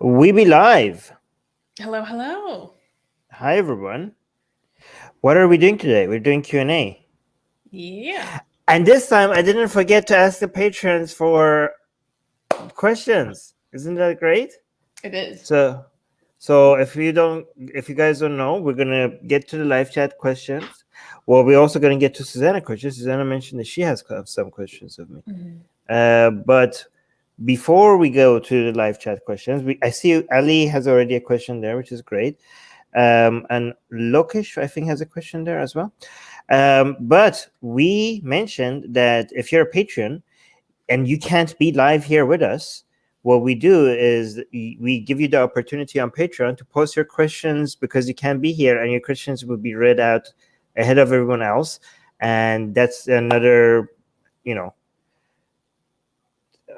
We be live. Hello, hello. Hi everyone. What are we doing today? We're doing Q&A. Yeah. And this time I didn't forget to ask the patrons for questions. Isn't that great? It is. So if you guys don't know, we're gonna get to the live chat questions. Well, we're also gonna get to Susanna questions. Susanna mentioned that she has some questions of me. But before we go to the live chat questions, I see Ali has already a question there, which is great. And Lokesh, I think, has a question there as well. But we mentioned that if you're a patron and you can't be live here with us, what we do is we give you the opportunity on Patreon to post your questions because you can't be here, and your questions will be read out ahead of everyone else. And that's another,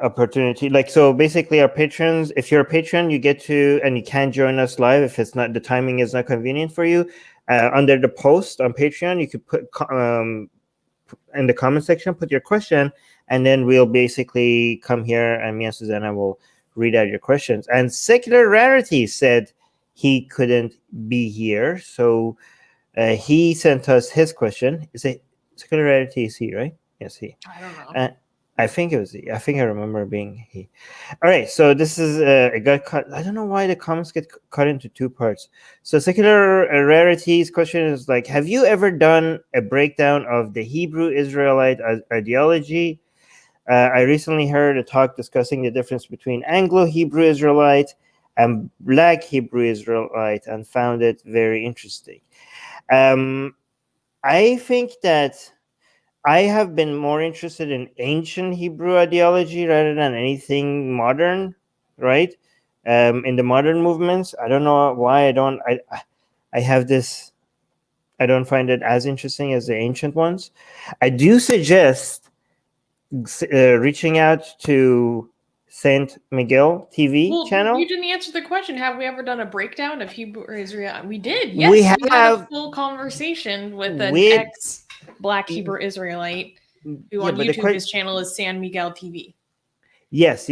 opportunity. So basically, our patrons, if you're a patron, you get to, and you can join us live if it's not, the timing is not convenient for you. Under the post on Patreon, you could put in the comment section, put your question, and then we'll basically come here and me and Susanna will read out your questions. And Secular Rarity said he couldn't be here, so he sent us his question. Is it Secular Rarity? Is he, right? Yes, he. I don't know. I think it was he. I think I remember being he. All right, so this is it got cut. I don't know why the comments get cut into two parts. So Secular Rarity's question is like, have you ever done a breakdown of the Hebrew Israelite ideology? I recently heard a talk discussing the difference between Anglo-Hebrew Israelite and Black Hebrew Israelite and found it very interesting. I think that I have been more interested in ancient Hebrew ideology rather than anything modern, right? In the modern movements, I don't know why I have this. I don't find it as interesting as the ancient ones. I do suggest reaching out to Saint Miguel TV Well, you channel. didn't answer the question. Have we ever done a breakdown of Hebrew or Israel? We did. We Yes, we had a have full conversation with an with ex-Black Hebrew Israelite who yeah, on but the YouTube, question. his channel is San Miguel TV. Yes,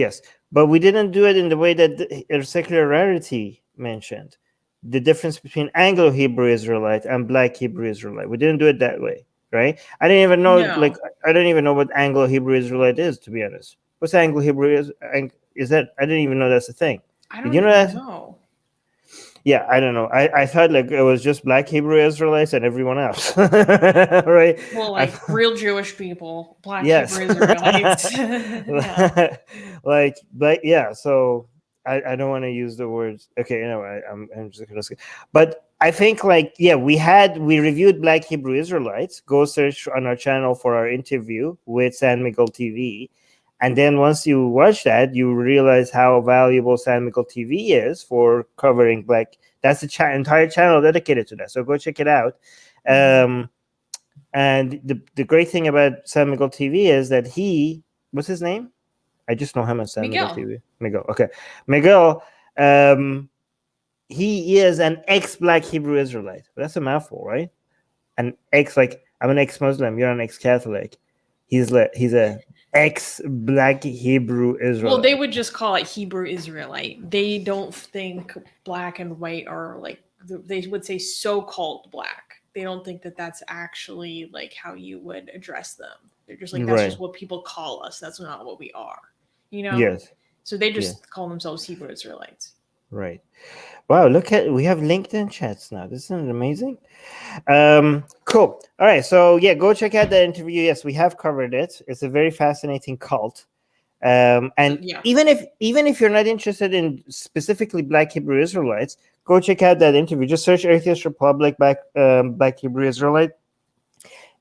but we didn't do it in the way that the Secular Rarity mentioned. The difference between Anglo-Hebrew Israelite and Black Hebrew Israelite. We didn't do it that way, right? I didn't even know, No. I don't even know what Anglo-Hebrew Israelite is, to be honest. What's Anglo-Hebrew is that? I didn't even know that's a thing. I Did don't you know even that? know. Yeah, I don't know. I thought like it was just Black Hebrew Israelites and everyone else, right? Well, I, like real Jewish people, Black yes. Hebrew Israelites. Yeah. But yeah, so I don't want to use the words. Okay, I'm just gonna skip. But I think yeah, we reviewed Black Hebrew Israelites. Go search on our channel for our interview with San Miguel TV. And then once you watch that, you realize how valuable San Miguel TV is for covering Black. That's the entire channel dedicated to that. So go check it out. And the great thing about San Miguel TV is that what's his name? I just know him as San Miguel Miguel. TV. Miguel. Okay. Miguel, he is an ex-Black Hebrew Israelite. That's a mouthful, right? An ex, like I'm an ex-Muslim, you're an ex-Catholic. He's a ex-Black Hebrew Israelite. Well, they would just call it Hebrew Israelite. They don't think black and white are like, they would say so-called black. They don't think that that's actually like how you would address them. They're just like, that's Right. just what people call us. That's not what we are, you know? Yes. So they Yeah. just call themselves Hebrew Israelites. Right. Wow, we have LinkedIn chats now. This isn't amazing. Cool. All right, so yeah, go check out that interview. Yes, we have covered it. It's a very fascinating cult. And Yeah. even if you're not interested in specifically Black Hebrew Israelites, go check out that interview. Just search Atheist Republic Black Hebrew Israelite.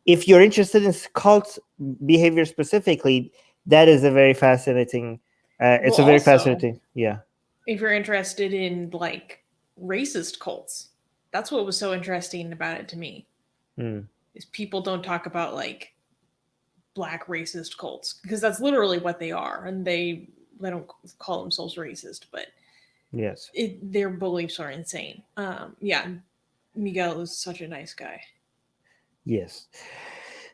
If you're interested in cult behavior specifically, that is a very fascinating. It's Well, a very also, fascinating. Yeah. if you're interested in like racist cults, that's what was so interesting about it to me. Is people don't talk about like black racist cults because that's literally what they are, and they don't call themselves racist, but Yes. their beliefs are insane. Yeah, Miguel is such a nice guy. Yes.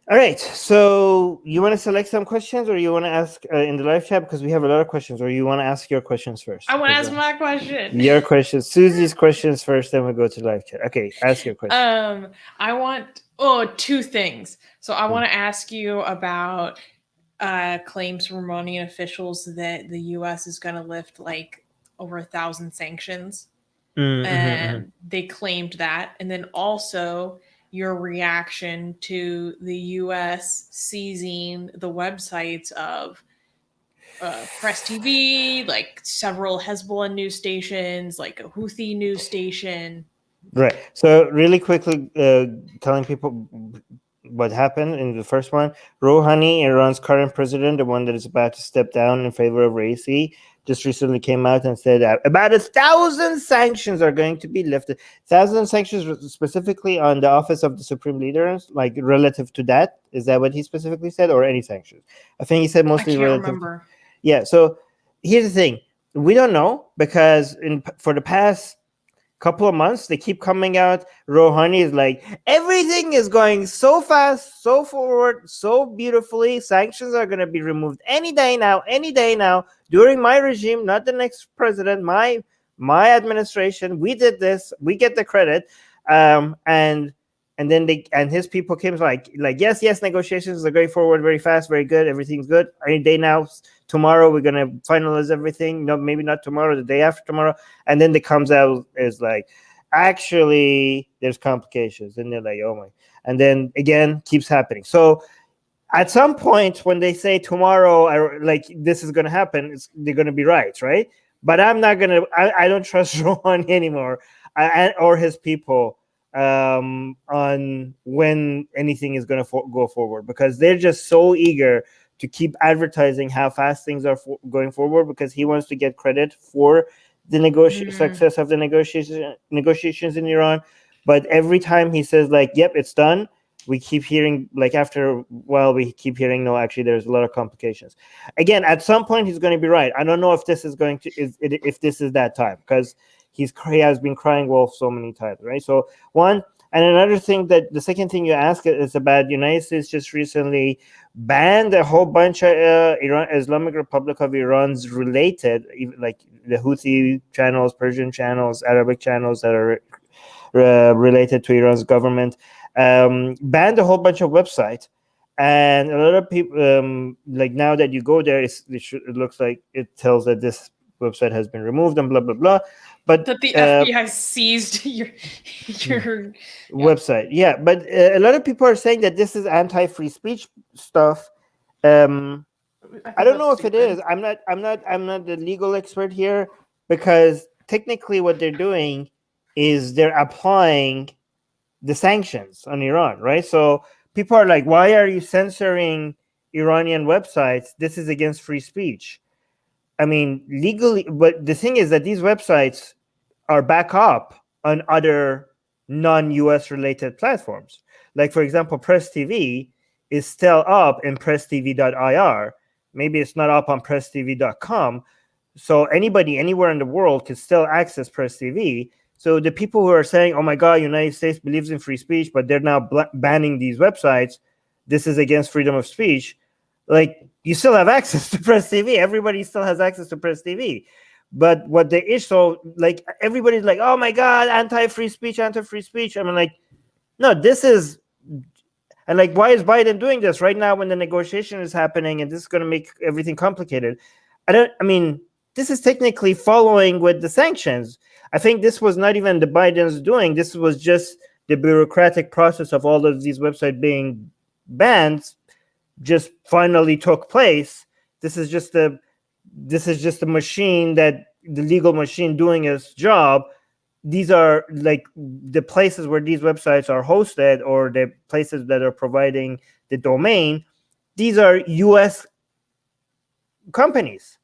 All right. So you want to select some questions, or you want to ask in the live chat, because we have a lot of questions, or you want to ask your questions first? I want to ask my question. Your questions, Susie's questions first, then we go to live chat. Okay, ask your question. I want two things. So I want to ask you about claims from Iranian officials that the U.S. is going to lift like over 1,000 sanctions. And they claimed that. And then also your reaction to the U.S. seizing the websites of Press TV, like several Hezbollah news stations, like a Houthi news station. Right. So really quickly, telling people what happened in the first one. Rouhani, Iran's current president, the one that is about to step down in favor of Raisi, just recently came out and said that about 1,000 sanctions are going to be lifted. 1,000 sanctions specifically on the office of the supreme leader, like relative to that. Is that what he specifically said, or any sanctions? I think he said mostly I can't relative. remember. Yeah. So here's the thing: we don't know, because for the past couple of months they keep coming out. Rouhani is like, everything is going so fast, so forward, so beautifully. Sanctions are going to be removed any day now, during my regime, not the next president, my administration. We did this, we get the credit. And then his people came like yes, negotiations are going forward very fast, very good, everything's good any day now. Tomorrow we're going to finalize everything. No, maybe not tomorrow, the day after tomorrow. And then it comes out is like, actually there's complications, and they're like, oh my. And then again keeps happening. So at some point when they say tomorrow, like this is going to happen, they're going to be right. But I'm not going to, I don't trust Rouhani anymore, or his people, on when anything is going to go forward, because they're just so eager to keep advertising how fast things are going forward, because he wants to get credit for the success of the negotiations in Iran. But every time he says like, yep, it's done, we keep hearing, like after a while, we keep hearing, no, actually there's a lot of complications. Again, at some point he's going to be right. I don't know if this is if this is that time, because he has been crying wolf so many times, right? So one. And another thing, that the second thing you ask is about United States just recently banned a whole bunch of Islamic Republic of Iran's related, like the Houthi channels, Persian channels, Arabic channels that are related to Iran's government. Banned a whole bunch of websites. And a lot of people, like now that you go there, it looks like it tells that this website has been removed and blah, blah, blah. But that the FBI seized your website. Yeah, but a lot of people are saying that this is anti-free speech stuff. I don't know if it is. I'm not the legal expert here, because technically what they're doing is they're applying the sanctions on Iran, right? So people are like, why are you censoring Iranian websites? This is against free speech. I mean, legally, but the thing is that these websites are back up on other non-US related platforms. Like, for example, Press TV is still up in presstv.ir. Maybe it's not up on presstv.com. So anybody anywhere in the world can still access Press TV. So the people who are saying, oh my God, United States believes in free speech, but they're now banning these websites, this is against freedom of speech. Like, you still have access to Press TV. Everybody still has access to Press TV. But what the issue, like, everybody's like, oh my God, anti-free speech. I'm like, no, this is, and like, why is Biden doing this right now when the negotiation is happening and this is going to make everything complicated? I mean, this is technically following with the sanctions. I think this was not even the Biden's doing. This was just the bureaucratic process of all of these websites being banned just finally took place. This is just a machine, that the legal machine doing its job. These are like the places where these websites are hosted, or the places that are providing the domain. These are US companies,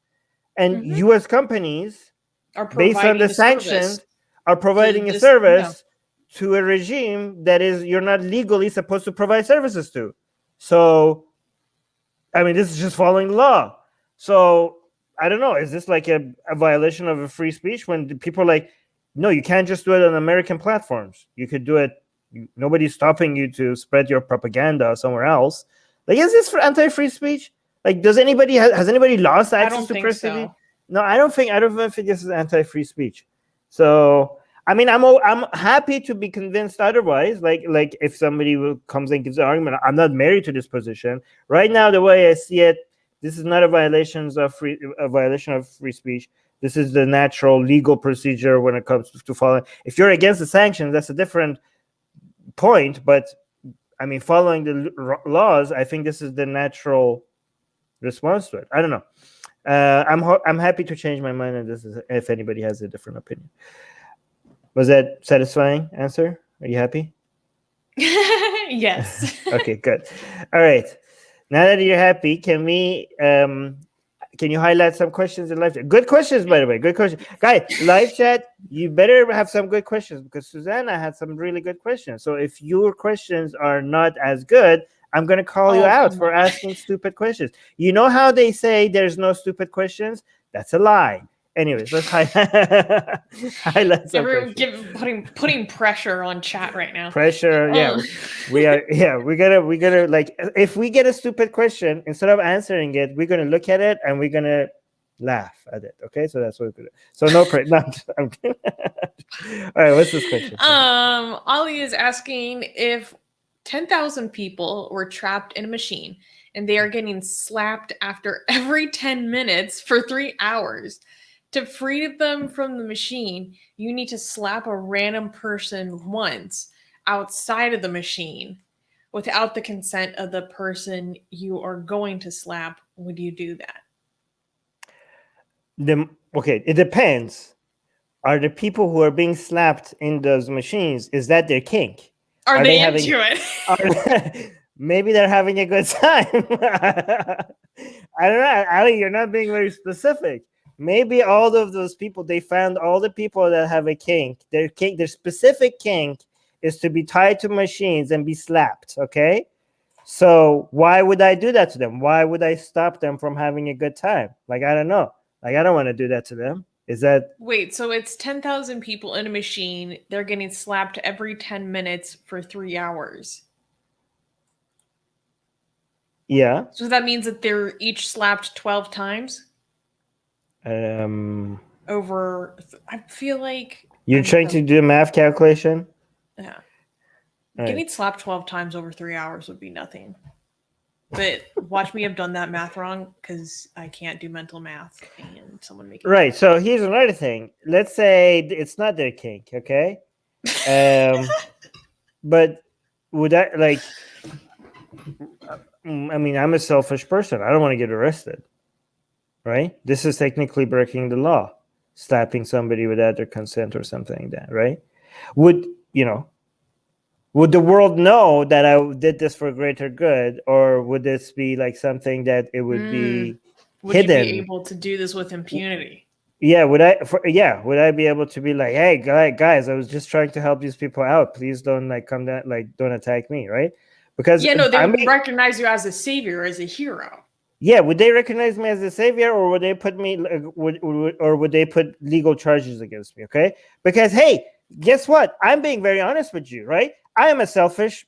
and US companies are based on the sanctions are providing a service to a regime that is you're not legally supposed to provide services to. So I mean, this is just following the law. So I don't know. Is this like a violation of a free speech when people are like, no, you can't just do it on American platforms. You could do it Nobody's stopping you to spread your propaganda somewhere else. Like, is this for anti-free speech? Like, does anybody has anybody lost access to press TV? No, I don't think this is anti-free speech. So, I mean, I'm happy to be convinced otherwise. Like if somebody comes and gives an argument, I'm not married to this position right now. The way I see it, this is not a violation of free speech. This is the natural legal procedure when it comes to following. If you're against the sanctions, that's a different point. But I mean, following the laws, I think this is the natural response to it. I don't know. I'm happy to change my mind on this if anybody has a different opinion. Was that satisfying answer? Are you happy? Yes. Okay, good. All right. Now that you're happy, can you highlight some questions in live chat? Good questions, by the way. Good questions. Guys, live chat, you better have some good questions because Susanna had some really good questions. So if your questions are not as good, I'm going to call you out for asking stupid questions. You know how they say there's no stupid questions? That's a lie. Anyways, let's highlight some Everyone putting pressure on chat right now. Pressure, yeah. We gotta like, if we get a stupid question, instead of answering it, we're gonna look at it and we're gonna laugh at it. Okay, so that's what we're gonna do. So no I'm kidding. All right, what's this question? Ali is asking if 10,000 people were trapped in a machine and they are getting slapped after every 10 minutes for 3 hours. To free them from the machine, you need to slap a random person once outside of the machine without the consent of the person you are going to slap. Would you do that? Okay, it depends. Are the people who are being slapped in those machines, is that their kink? Are they into it? Maybe they're having a good time. I don't know. Ali, you're not being very specific. Maybe all of those people, they found all the people that have a kink. Their specific kink is to be tied to machines and be slapped, okay? So why would I do that to them? Why would I stop them from having a good time? Like, I don't know. Like, I don't want to do that to them. Is that... Wait, so it's 10,000 people in a machine. They're getting slapped every 10 minutes for 3 hours. Yeah. So that means that they're each slapped 12 times? Over, I feel like you're trying to do a math calculation. Yeah, getting slapped 12 times over 3 hours would be nothing. But watch me have done that math wrong because I can't do mental math and someone making right. So here's another thing. Let's say it's not their kink, okay? But would I like? I mean, I'm a selfish person. I don't want to get arrested. Right? This is technically breaking the law, slapping somebody without their consent or something like that, right? Would the world know that I did this for greater good, or would this be like something that it would be hidden? Would you be able to do this with impunity? Yeah, would I be able to be like, hey, guys, I was just trying to help these people out. Please don't come down, don't attack me, right? Because they would recognize you as a savior, as a hero. Yeah, would they recognize me as a savior, or would they put me, would they put legal charges against me? Okay, because hey, guess what? I'm being very honest with you, right? I'm a selfish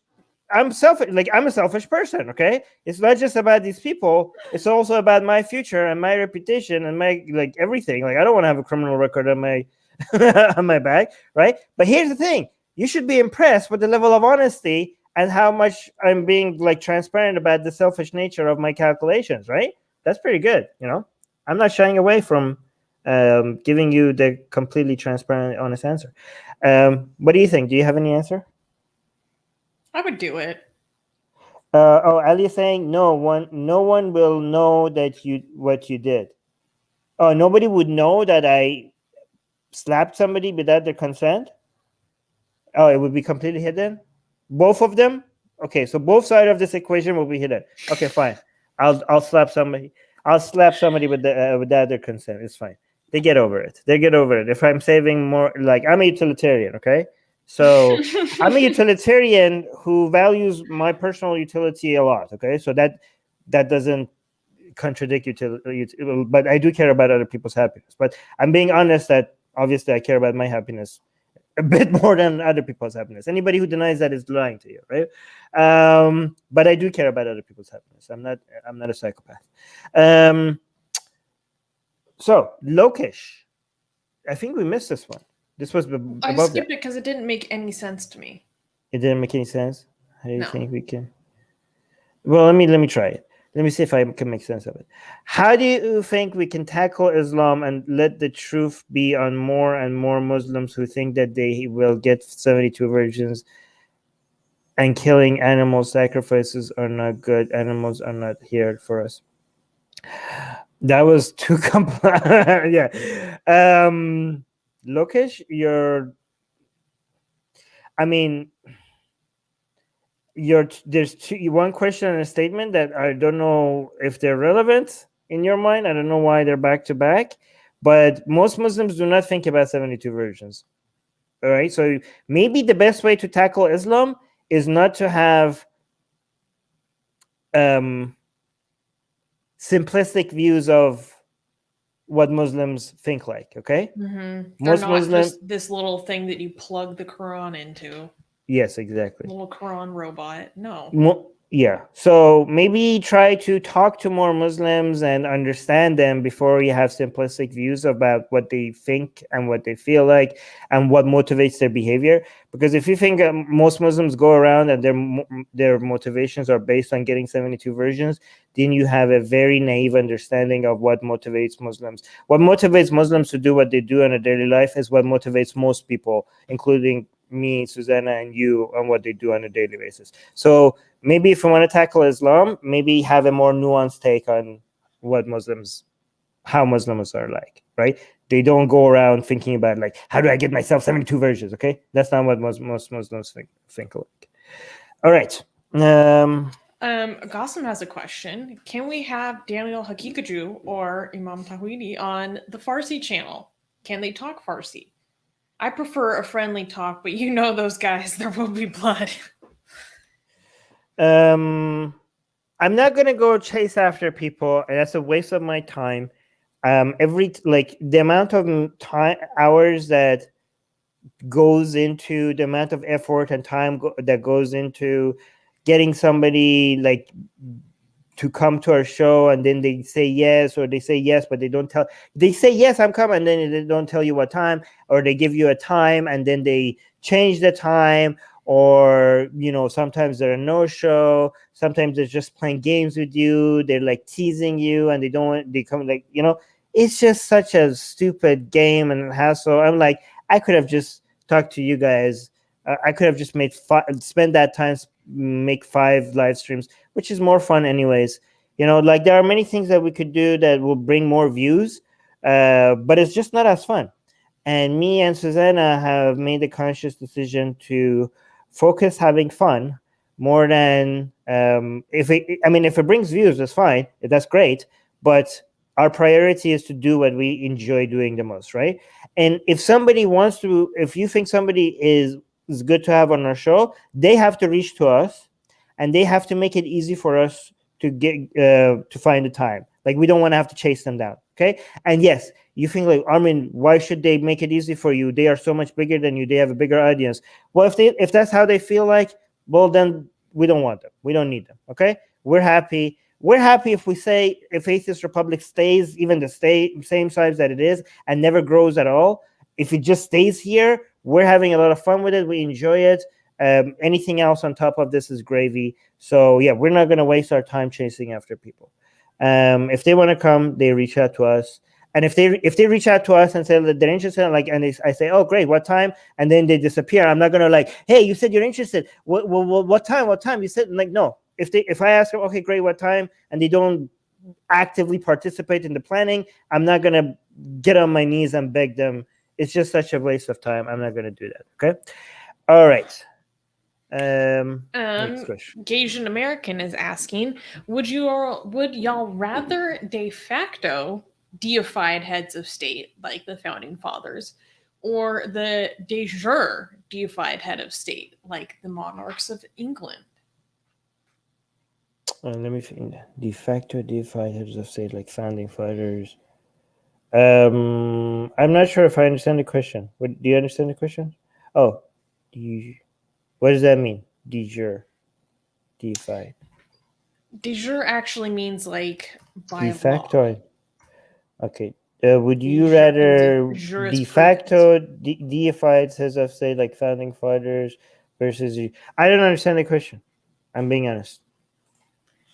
person. Okay, it's not just about these people; it's also about my future and my reputation and my everything. Like, I don't want to have a criminal record on my on my back, right? But here's the thing: you should be impressed with the level of honesty and how much I'm being transparent about the selfish nature of my calculations, right? That's pretty good, I'm not shying away from giving you the completely transparent, honest answer. What do you think? Do you have any answer? I would do it. Ali is saying no one will know what you did. Oh, nobody would know that I slapped somebody without their consent? Oh, it would be completely hidden? Both of them? Okay, so both sides of this equation will be hidden. Okay, fine. I'll slap somebody. I'll slap somebody without their consent. It's fine. They get over it. If I'm saving more, I'm a utilitarian, okay? So I'm a utilitarian who values my personal utility a lot, okay? So that doesn't contradict utility, but I do care about other people's happiness. But I'm being honest that obviously I care about my happiness a bit more than other people's happiness. Anybody who denies that is lying to you, right? But I do care about other people's happiness. I'm not a psychopath. So Lokesh, I think we missed this one. This was I above skipped that. it because it didn't make any sense to me. It didn't make any sense. How do you No. think we can? Well, let me try it. Let me see if I can make sense of it. How do you think we can tackle Islam and let the truth be on more and more Muslims who think that they will get 72 virgins and killing animal sacrifices are not good? Animals are not here for us. That was too complex. Yeah. Lokesh, there's one question and a statement that I don't know if they're relevant in your mind. I don't know why they're back to back, but most Muslims do not think about 72 versions. All right, so maybe the best way to tackle Islam is not to have simplistic views of what Muslims think like. Okay, most Muslims, just this little thing that you plug the Quran into. Yes, exactly. Little Quran robot. No. Yeah. So maybe try to talk to more Muslims and understand them before you have simplistic views about what they think and what they feel like and what motivates their behavior. Because if you think most Muslims go around and their motivations are based on getting 72 versions, then you have a very naive understanding of what motivates Muslims. What motivates Muslims to do what they do in a daily life is what motivates most people, including me, Susanna, and you, on what they do on a daily basis. So maybe if we want to tackle Islam, maybe have a more nuanced take on how Muslims are like, right? They don't go around thinking about like, how do I get myself 72 versions? Okay, that's not what most Muslims think like. All right. Gossam has a question. Can we have Daniel Hakikaju or Imam Tawhidi on the Farsi channel? Can they talk Farsi? I prefer a friendly talk, but you know those guys, there will be blood. I'm not gonna go chase after people. That's a waste of my time. The amount of hours that goes into, the amount of effort and time that goes into getting somebody like to come to our show, and then they say yes, or they say yes but they say yes, I'm coming, and then they don't tell you what time, or they give you a time and then they change the time, or sometimes they're a no-show, sometimes they're just playing games with you, they're like teasing you, and they come like, it's just such a stupid game and hassle. I'm like, I could have just talked to you guys. I could have just spend that time, make 5 live streams, which is more fun anyways. Like there are many things that we could do that will bring more views, but it's just not as fun. And me and Susanna have made the conscious decision to focus having fun more than if it brings views, that's fine, that's great, but our priority is to do what we enjoy doing the most, right? And if you think somebody is good to have on our show, they have to reach to us, and they have to make it easy for us to get to find the time. Like, we don't want to have to chase them down. Okay. And yes, you think like, Armin, why should they make it easy for you? They are so much bigger than you. They have a bigger audience. Well, if that's how they feel like, well, then we don't want them. We don't need them. Okay. We're happy if Atheist Republic stays even the same size that it is and never grows at all. If it just stays here, we're having a lot of fun with it. We enjoy it. Anything else on top of this is gravy. So yeah, we're not going to waste our time chasing after people. If they want to come, they reach out to us. And if they reach out to us and say that they're interested, I say, oh great, what time? And then they disappear. I'm not gonna like, hey, you said you're interested. What time? What time? You said, like, no. If I ask them, okay, great, what time? And they don't actively participate in the planning, I'm not gonna get on my knees and beg them. It's just such a waste of time. I'm not gonna do that. Okay. All right. Next question. Gasian American is asking, would y'all rather de facto deified heads of state like the founding fathers, or the de jure deified head of state like the monarchs of England? Let me think. De facto deified heads of state like founding fathers. I'm not sure if I understand the question. Do you understand the question? Oh, what does that mean? De jure, deified. De jure actually means like by De law. facto. Okay. Would you De rather de jurisprudence. facto deified, says of say like founding fathers versus I don't understand the question. I'm being honest.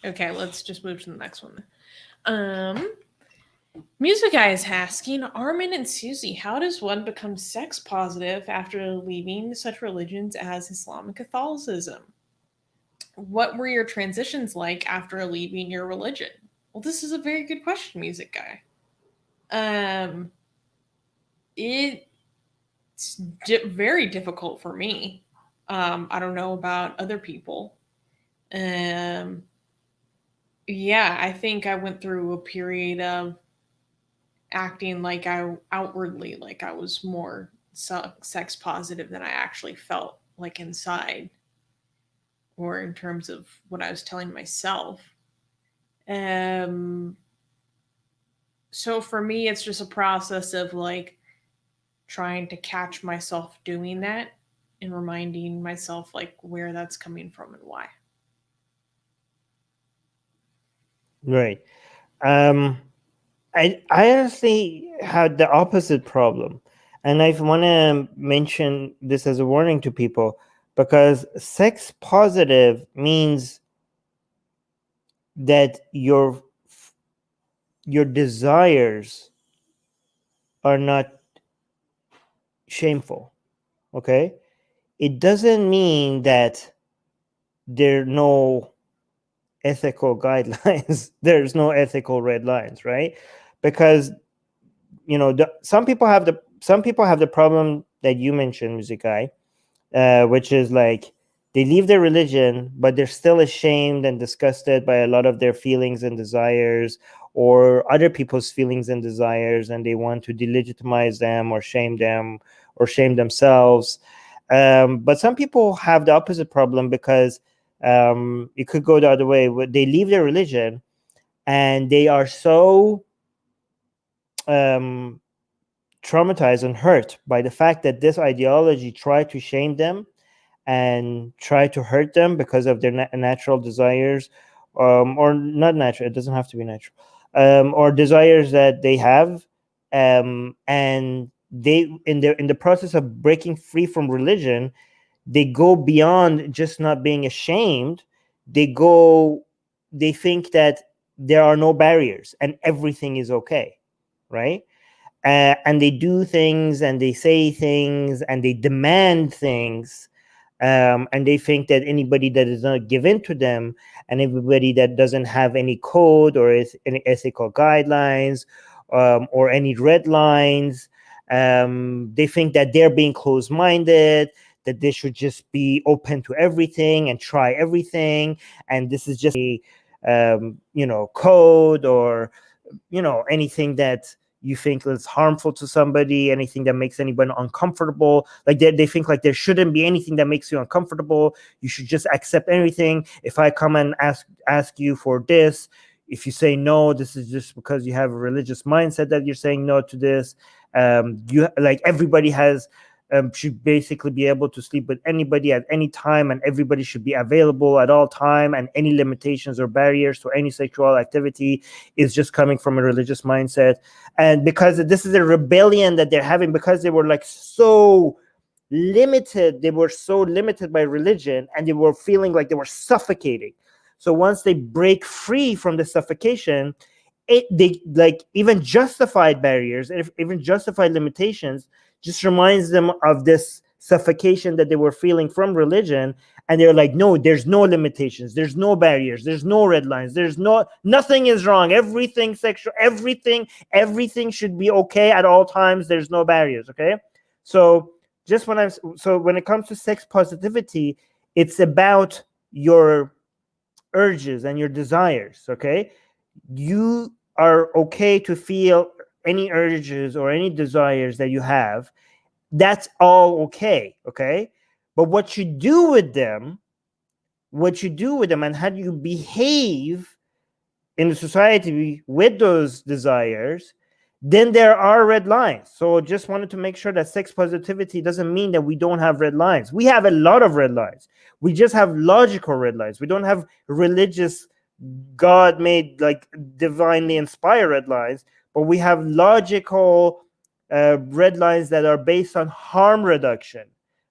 Okay, let's just move to the next one. Music Guy is asking, Armin and Susie, how does one become sex positive after leaving such religions as Islam and Catholicism? What were your transitions like after leaving your religion? Well, this is a very good question, Music Guy. It's very difficult for me. I don't know about other people. Yeah, I think I went through a period of acting like I outwardly like I was more sex positive than I actually felt like inside, or in terms of what I was telling myself. So for me, it's just a process of like trying to catch myself doing that and reminding myself like where that's coming from and why. Right. I honestly had the opposite problem, and I want to mention this as a warning to people, because sex positive means that your desires are not shameful. Okay, it doesn't mean that there are no ethical guidelines. There's no ethical red lines, right? Because some people have the problem that you mentioned, Music Guy, which is like they leave their religion, but they're still ashamed and disgusted by a lot of their feelings and desires, or other people's feelings and desires, and they want to delegitimize them or shame themselves. But some people have the opposite problem, because it could go the other way. They leave their religion and they are so traumatized and hurt by the fact that this ideology tried to shame them and try to hurt them because of their natural desires, or not natural. It doesn't have to be natural, or desires that they have, and they in the process of breaking free from religion, they go beyond just not being ashamed. They think that there are no barriers and everything is okay, right? And they do things and they say things and they demand things, and they think that anybody that does not give in to them, and everybody that doesn't have any code or any ethical guidelines, or any red lines, they think that they're being closed-minded, that they should just be open to everything and try everything, and this is just a code, or anything that you think is harmful to somebody, anything that makes anybody uncomfortable. Like they think like there shouldn't be anything that makes you uncomfortable. You should just accept everything. If I come and ask you for this, if you say no, this is just because you have a religious mindset that you're saying no to this. You like everybody should basically be able to sleep with anybody at any time, and everybody should be available at all time, and any limitations or barriers to any sexual activity is just coming from a religious mindset. And because this is a rebellion that they're having, because they were like so limited by religion, and they were feeling like they were suffocating. So once they break free from the suffocation, they like even justified barriers, even justified limitations, just reminds them of this suffocation that they were feeling from religion. And they're like, no, there's no limitations, there's no barriers, there's no red lines, nothing is wrong, everything sexual, everything should be okay at all times, there's no barriers. Okay, so when it comes to sex positivity, it's about your urges and your desires. Okay, you are okay to feel any urges or any desires that you have. That's all okay. But what you do with them and how you behave in the society with those desires, then there are red lines. So just wanted to make sure that sex positivity doesn't mean that we don't have red lines. We have a lot of red lines. We just have logical red lines. We don't have religious, God-made, like divinely inspired red lines, but we have logical red lines that are based on harm reduction,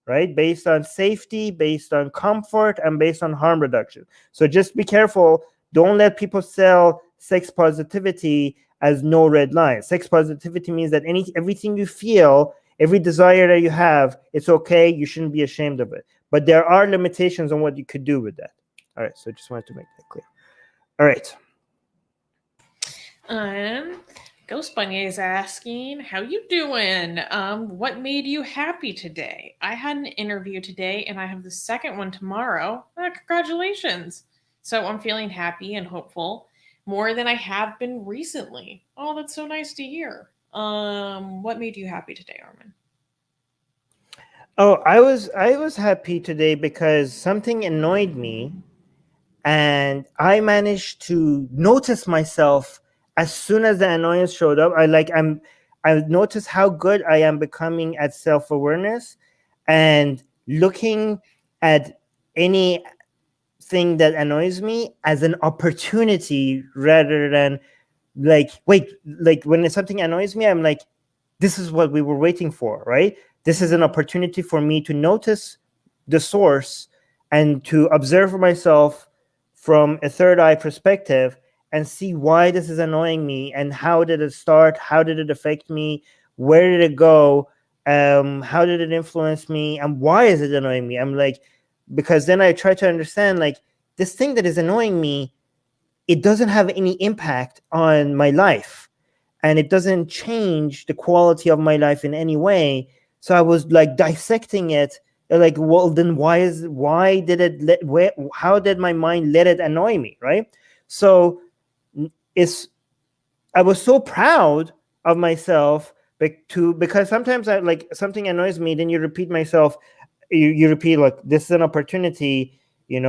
right? Based on safety, based on comfort, and based on harm reduction. So just be careful. Don't let people sell sex positivity as no red line. Sex positivity means that everything you feel, every desire that you have, it's okay. You shouldn't be ashamed of it. But there are limitations on what you could do with that. All right, so I just wanted to make that clear. All right. Ghost Bunny is asking, how you doing? What made you happy today? I had an interview today and I have the second one tomorrow. Congratulations. So I'm feeling happy and hopeful more than I have been recently. Oh, that's so nice to hear. What made you happy today, Armin? Oh, I was happy today because something annoyed me, and I managed to notice myself as soon as the annoyance showed up. I noticed how good I am becoming at self-awareness and looking at anything that annoys me as an opportunity rather than like when something annoys me, I'm like, this is what we were waiting for, right? This is an opportunity for me to notice the source and to observe myself from a third eye perspective and see why this is annoying me and how did it start, how did it affect me, where did it go, how did it influence me, and why is it annoying me. I'm like, because then I try to understand, like, this thing that is annoying me, it doesn't have any impact on my life and it doesn't change the quality of my life in any way. So I was like dissecting it, like, well, then how did my mind let it annoy me, right? So I was so proud of myself because sometimes I, like, something annoys me, then you repeat myself, you repeat, like, this is an opportunity, this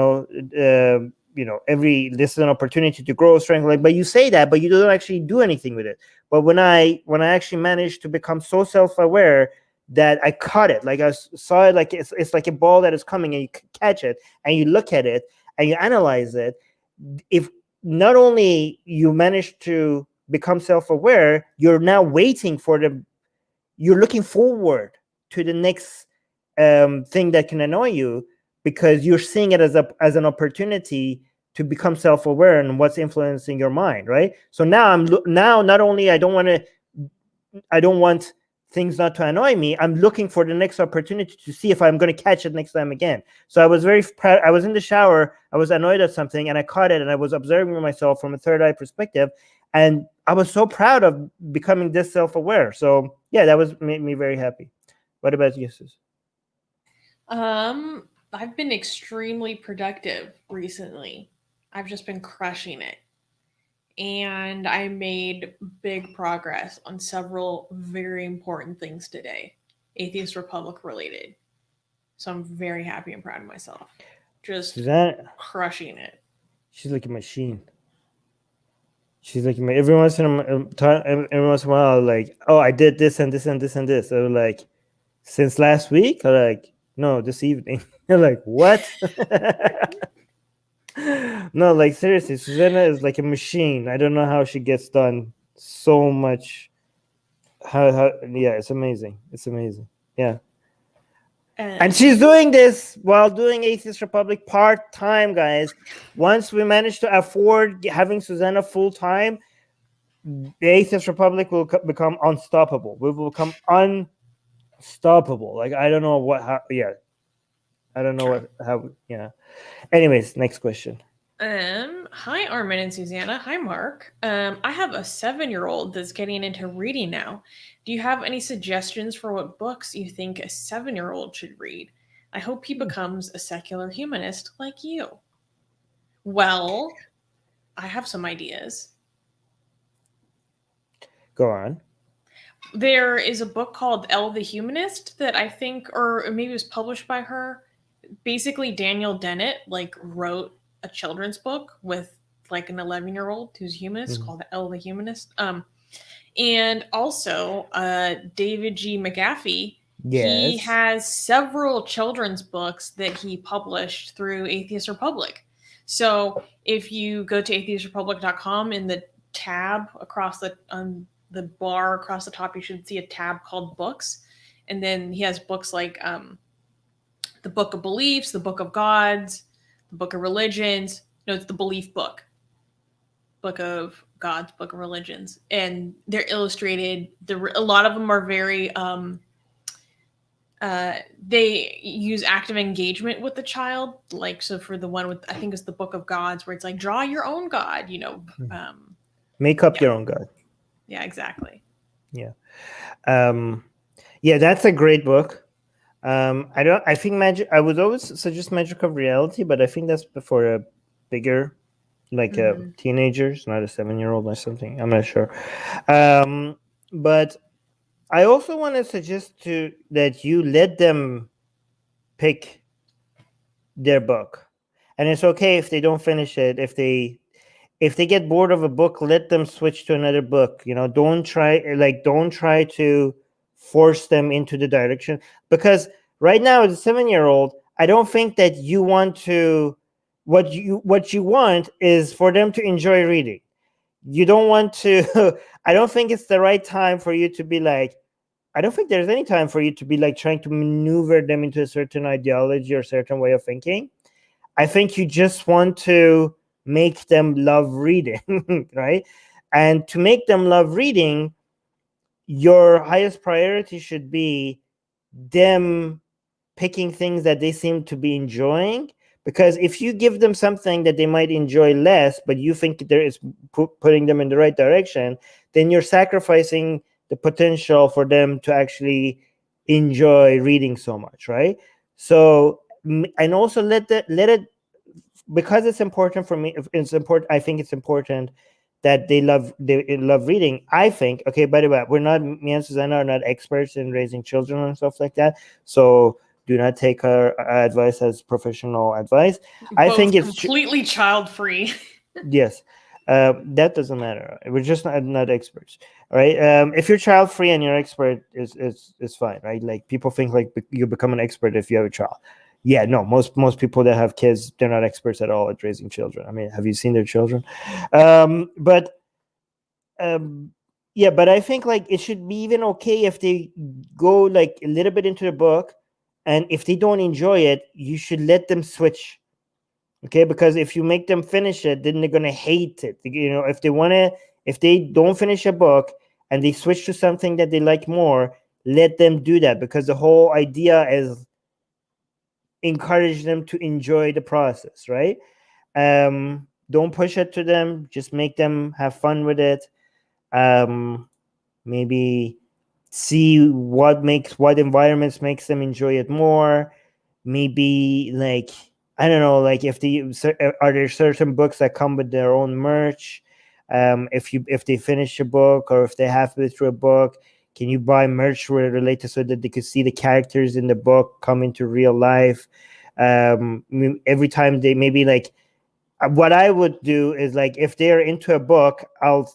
is an opportunity to grow strength, like, but you say that, but you don't actually do anything with it. But when I actually managed to become so self-aware that I caught it, like I saw it, like it's like a ball that is coming and you catch it and you look at it and you analyze it. If not only you manage to become self-aware, you're now waiting for you're looking forward to the next thing that can annoy you, because you're seeing it as an opportunity to become self-aware and what's influencing your mind, right? So now not only I don't want things not to annoy me, I'm looking for the next opportunity to see if I'm going to catch it next time again. So I was very proud. I was in the shower, I was annoyed at something and I caught it, and I was observing myself from a third eye perspective, and I was so proud of becoming this self-aware. So yeah, that made me very happy. What about you, sis? I've been extremely productive recently. I've just been crushing it. And I made big progress on several very important things today, Atheist Republic related. So I'm very happy and proud of myself. Just crushing it. She's like a machine. She's like, every once in a while, like, oh, I did this and this and this and this. So like, since last week, I'm like, no, this evening. You're like, what? No, like, seriously, Susanna is like a machine. I don't know how she gets done so much. Yeah, it's amazing. It's amazing. Yeah. And she's doing this while doing Atheist Republic part-time, guys. Once we manage to afford having Susanna full-time, the Atheist Republic will become unstoppable. We will become unstoppable. Like, I don't know I don't know how. Anyways, next question. Hi, Armin and Susanna. Hi, Mark. I have a 7-year-old that's getting into reading now. Do you have any suggestions for what books you think a 7-year-old should read? I hope he becomes a secular humanist like you. Well, I have some ideas. Go on. There is a book called Elle the Humanist that I think, or maybe it was published by her. Basically, Daniel Dennett wrote a children's book with like an 11-year-old who's humanist called Elle the Humanist. And also, David G. McAfee, he Yes. has several children's books that he published through Atheist Republic. So if you go to atheistrepublic.com, in the tab across the bar across the top, you should see a tab called Books. And then he has books like the Book of Beliefs, the Book of Gods, the Book of Religions. No, it's the Belief Book. Book of Gods, Book of Religions, and they're illustrated. A lot of them are very. They use active engagement with the child, like so. For the one with, I think it's the Book of Gods, where it's like draw your own god. Make up your own god. Yeah, exactly. Yeah, yeah, that's a great book. I think magic. I would always suggest Magic of Reality, but I think that's for a bigger, like teenagers, not a 7-year-old or something. I'm not sure. But I also want to suggest that you let them pick their book, and it's okay if they don't finish it. If they get bored of a book, let them switch to another book. Don't try to force them into the direction, because right now as a 7-year-old, I don't think that you want to. What you want is for them to enjoy reading. You don't want to. I don't think it's the right time for you to be like. I don't think there's any time for you to be like trying to maneuver them into a certain ideology or certain way of thinking. I think you just want to make them love reading, right? And to make them love reading, your highest priority should be them picking things that they seem to be enjoying. Because if you give them something that they might enjoy less, but you think there is putting them in the right direction, then you're sacrificing the potential for them to actually enjoy reading so much, right? So, and also let it, because it's important for me. It's important. I think it's important that they love reading. I think. Okay, by the way, me and Susanna are not experts in raising children and stuff like that. So do not take our advice as professional advice. I think it's completely child free. Yes. That doesn't matter. We're just not experts, right? If you're child free and you're expert, is fine, right? Like people think like you become an expert if you have a child. Yeah, no. Most people that have kids, they're not experts at all at raising children. I mean, have you seen their children? But yeah, but I think like it should be even okay if they go like a little bit into the book, and if they don't enjoy it, you should let them switch. Okay, because if you make them finish it, then they're gonna hate it. If they don't finish a book and they switch to something that they like more, let them do that, because the whole idea is encourage them to enjoy the process, right? Don't push it to them. Just make them have fun with it. Maybe see what environments makes them enjoy it more. Maybe like, I don't know, like are there certain books that come with their own merch? If they finish a book, or if they halfway through a book, can you buy merch related so that they could see the characters in the book come into real life? Every time they maybe like, what I would do is like, if they're into a book, I'll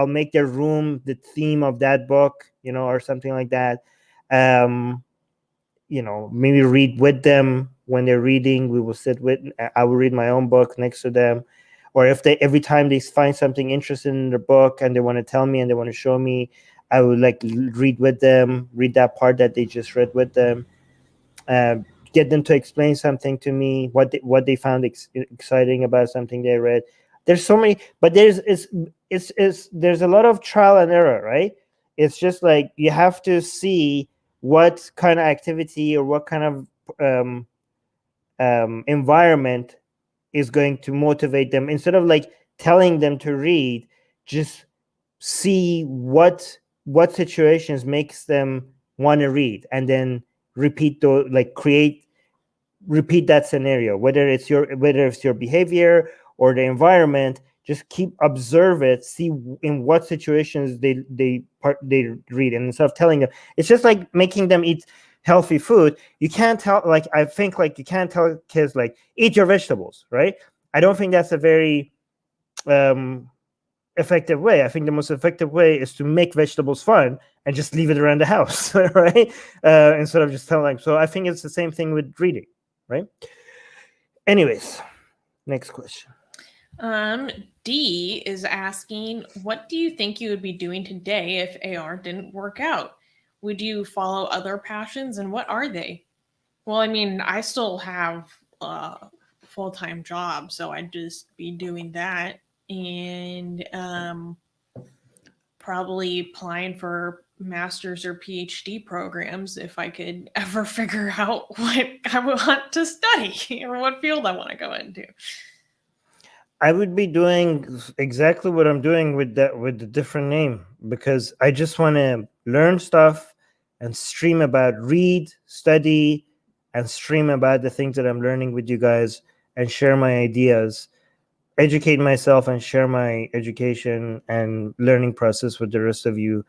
make their room the theme of that book, or something like that. Maybe read with them when they're reading. I will read my own book next to them. Or if every time they find something interesting in the book and they want to tell me and they want to show me, I would like read with them, read that part that they just read with them, get them to explain something to me, what they found exciting about something they read. There's so many, but there's a lot of trial and error, right? It's just like you have to see what kind of activity or what kind of environment is going to motivate them. Instead of like telling them to read, just see what situations makes them want to read, and then repeat that scenario, whether it's your behavior or the environment. Just observe it, see in what situations they read, and instead of telling them, it's just like making them eat healthy food. You can't tell, like, I think like you can't tell kids like, eat your vegetables, right? I don't think that's a very effective way. I think the most effective way is to make vegetables fun and just leave it around the house, right? Instead of just telling. So I think it's the same thing with reading, right? Anyways, next question. D is asking, what do you think you would be doing today if AR didn't work out? Would you follow other passions, and what are they? Well, I mean, I still have a full-time job, so I'd just be doing that, and probably applying for master's or PhD programs if I could ever figure out what I want to study or what field I want to go into. I would be doing exactly what I'm doing with the different name, because I just want to learn stuff and stream about, read, study, and stream about the things that I'm learning with you guys and share my ideas, educate myself and share my education and learning process with the rest of you,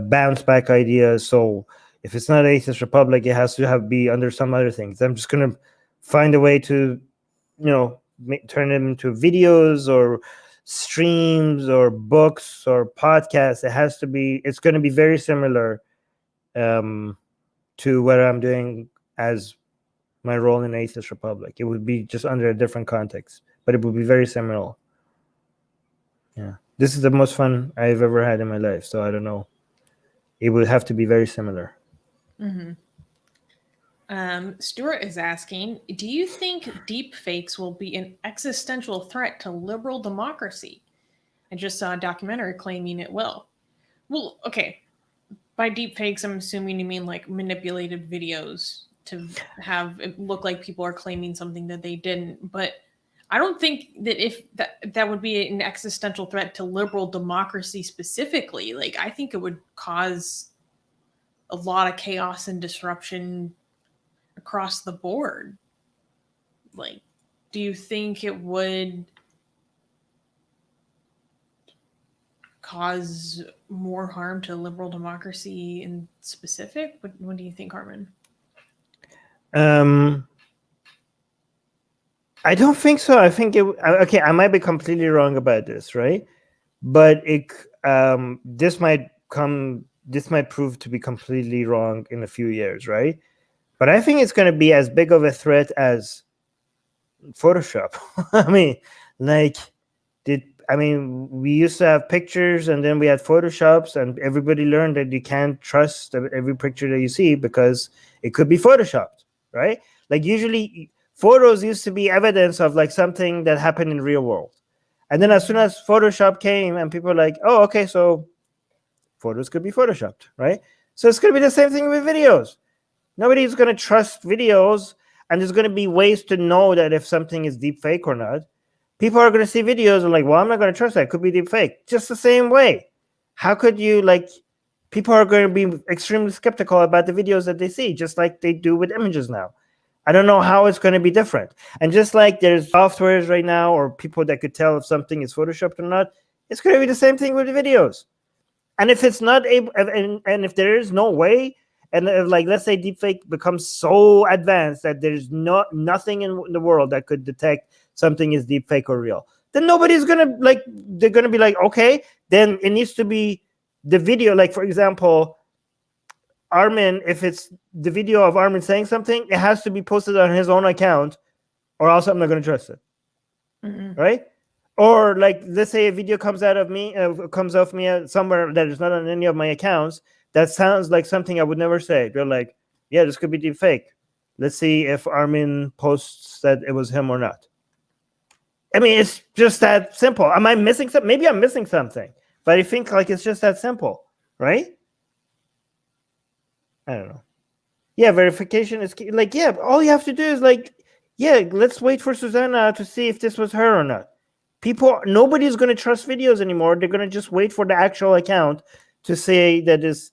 bounce back ideas. So if it's not Atheist Republic, it has to be under some other things. I'm just going to find a way to, turn them into videos or streams or books or podcasts. It's going to be very similar to what I'm doing as my role in Atheist Republic. It would be just under a different context, but it would be very similar. Yeah. This is the most fun I've ever had in my life. So I don't know. It would have to be very similar. Mm-hmm. Stuart is asking, do you think deep fakes will be an existential threat to liberal democracy? I just saw a documentary claiming it will. Well, okay. By deep fakes, I'm assuming you mean like manipulated videos to have it look like people are claiming something that they didn't. But I don't think that if that would be an existential threat to liberal democracy specifically. Like, I think it would cause a lot of chaos and disruption across the board. Like, do you think it would cause more harm to liberal democracy in specific? What do you think, Armin? I don't think so. I think okay, I might be completely wrong about this, right? But this might prove to be completely wrong in a few years, right? But I think it's going to be as big of a threat as Photoshop. I mean, we used to have pictures, and then we had Photoshops, and everybody learned that you can't trust every picture that you see because it could be Photoshopped, right? Like, usually photos used to be evidence of like something that happened in real world. And then as soon as Photoshop came, and people were like, oh, okay, so photos could be Photoshopped, right? So it's going to be the same thing with videos. Nobody's going to trust videos, and there's going to be ways to know that if something is deep fake or not. People are going to see videos and like, well, I'm not going to trust that. It could be deep fake. Just the same way. How could you, people are going to be extremely skeptical about the videos that they see, just like they do with images now. I don't know how it's going to be different. And just like there's softwares right now or people that could tell if something is Photoshopped or not, it's going to be the same thing with the videos. And if it's not able, and if there is no way, and if, let's say deepfake becomes so advanced that there's nothing in the world that could detect something is deepfake or real, then nobody's gonna they're gonna be like, okay, then it needs to be the video. Like, for example, Armin, if it's the video of Armin saying something, it has to be posted on his own account, or else I'm not gonna trust it. Mm-hmm. Right? Or let's say a video comes off me somewhere that is not on any of my accounts. That sounds like something I would never say. They're like, yeah, this could be deep fake. Let's see if Armin posts that it was him or not. I mean, it's just that simple. Am I missing something? Maybe I'm missing something, but I think it's just that simple, right? I don't know. Yeah, verification is key. All you have to do is let's wait for Susanna to see if this was her or not. Nobody's going to trust videos anymore. They're going to just wait for the actual account to say that is,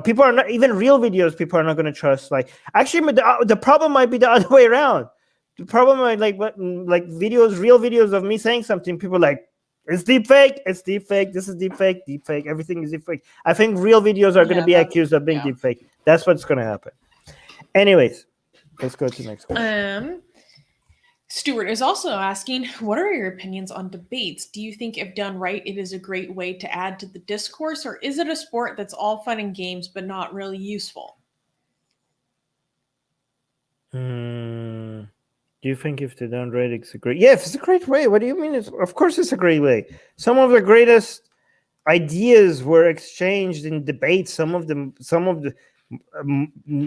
people are not, even real videos, people are not going to trust. Actually, the problem might be the other way around. The problem might videos, real videos of me saying something, people are like, it's deep fake, this is deep fake, everything is deep fake. I think real videos are going to be accused of being deep fake. That's what's going to happen. Anyways, let's go to the next question. Stuart is also asking, what are your opinions on debates? Do you think if done right, it is a great way to add to the discourse, or is it a sport that's all fun and games but not really useful? Do you think if they're done right, it's a great? Yeah, it's a great way. What do you mean? Of course, it's a great way. Some of the greatest ideas were exchanged in debates. Some of the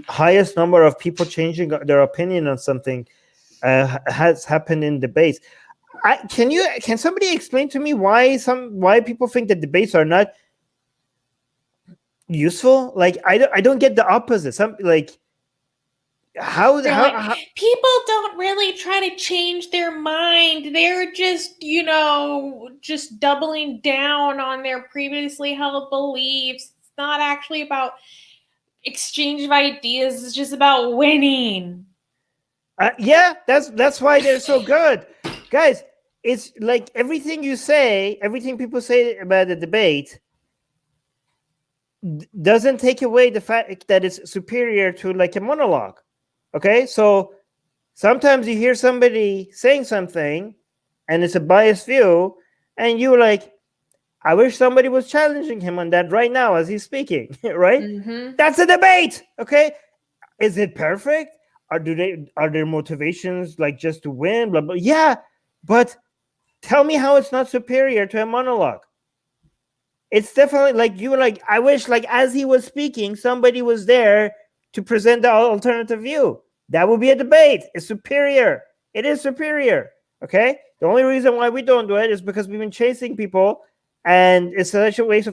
highest number of people changing their opinion on something has happened in debates. Can somebody explain to me why people think that debates are not useful? Like I don't get the opposite. Some like how people don't really try to change their mind. They're just, just doubling down on their previously held beliefs. It's not actually about exchange of ideas. It's just about winning. Yeah, that's why they're so good, guys. It's like everything people say about the debate doesn't take away the fact that it's superior to like a monologue. Okay, so sometimes you hear somebody saying something and it's a biased view, and you're like, I wish somebody was challenging him on that right now as he's speaking, right? Mm-hmm. That's a debate. Okay, is it perfect? Are their motivations like just to win? Blah blah. Yeah, but tell me how it's not superior to a monologue. It's definitely like you were like, I wish like as he was speaking, somebody was there to present the alternative view. That would be a debate. It's superior. It is superior. Okay. The only reason why we don't do it is because we've been chasing people, and it's such a waste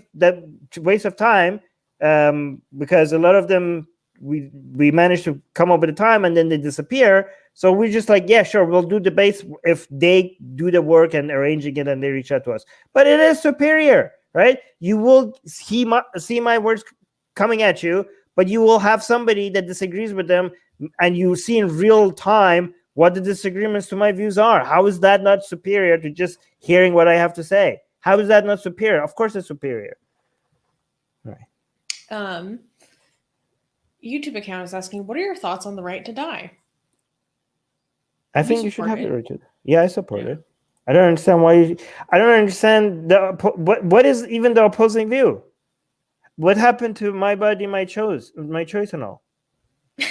of time. Because a lot of them we manage to come up with a time and then they disappear. So we're just like, yeah, sure, we'll do debates if they do the work and arranging it and they reach out to us. But it is superior, right? You will see my words coming at you, but you will have somebody that disagrees with them, and you see in real time what the disagreements to my views are. How is that not superior to just hearing what I have to say? How is that not superior? Of course it's superior. Right. YouTube account is asking, what are your thoughts on the right to die? I think you should have the right to. Yeah, I support it. I don't understand why I don't understand what is even the opposing view. What happened to my body, my choice and all?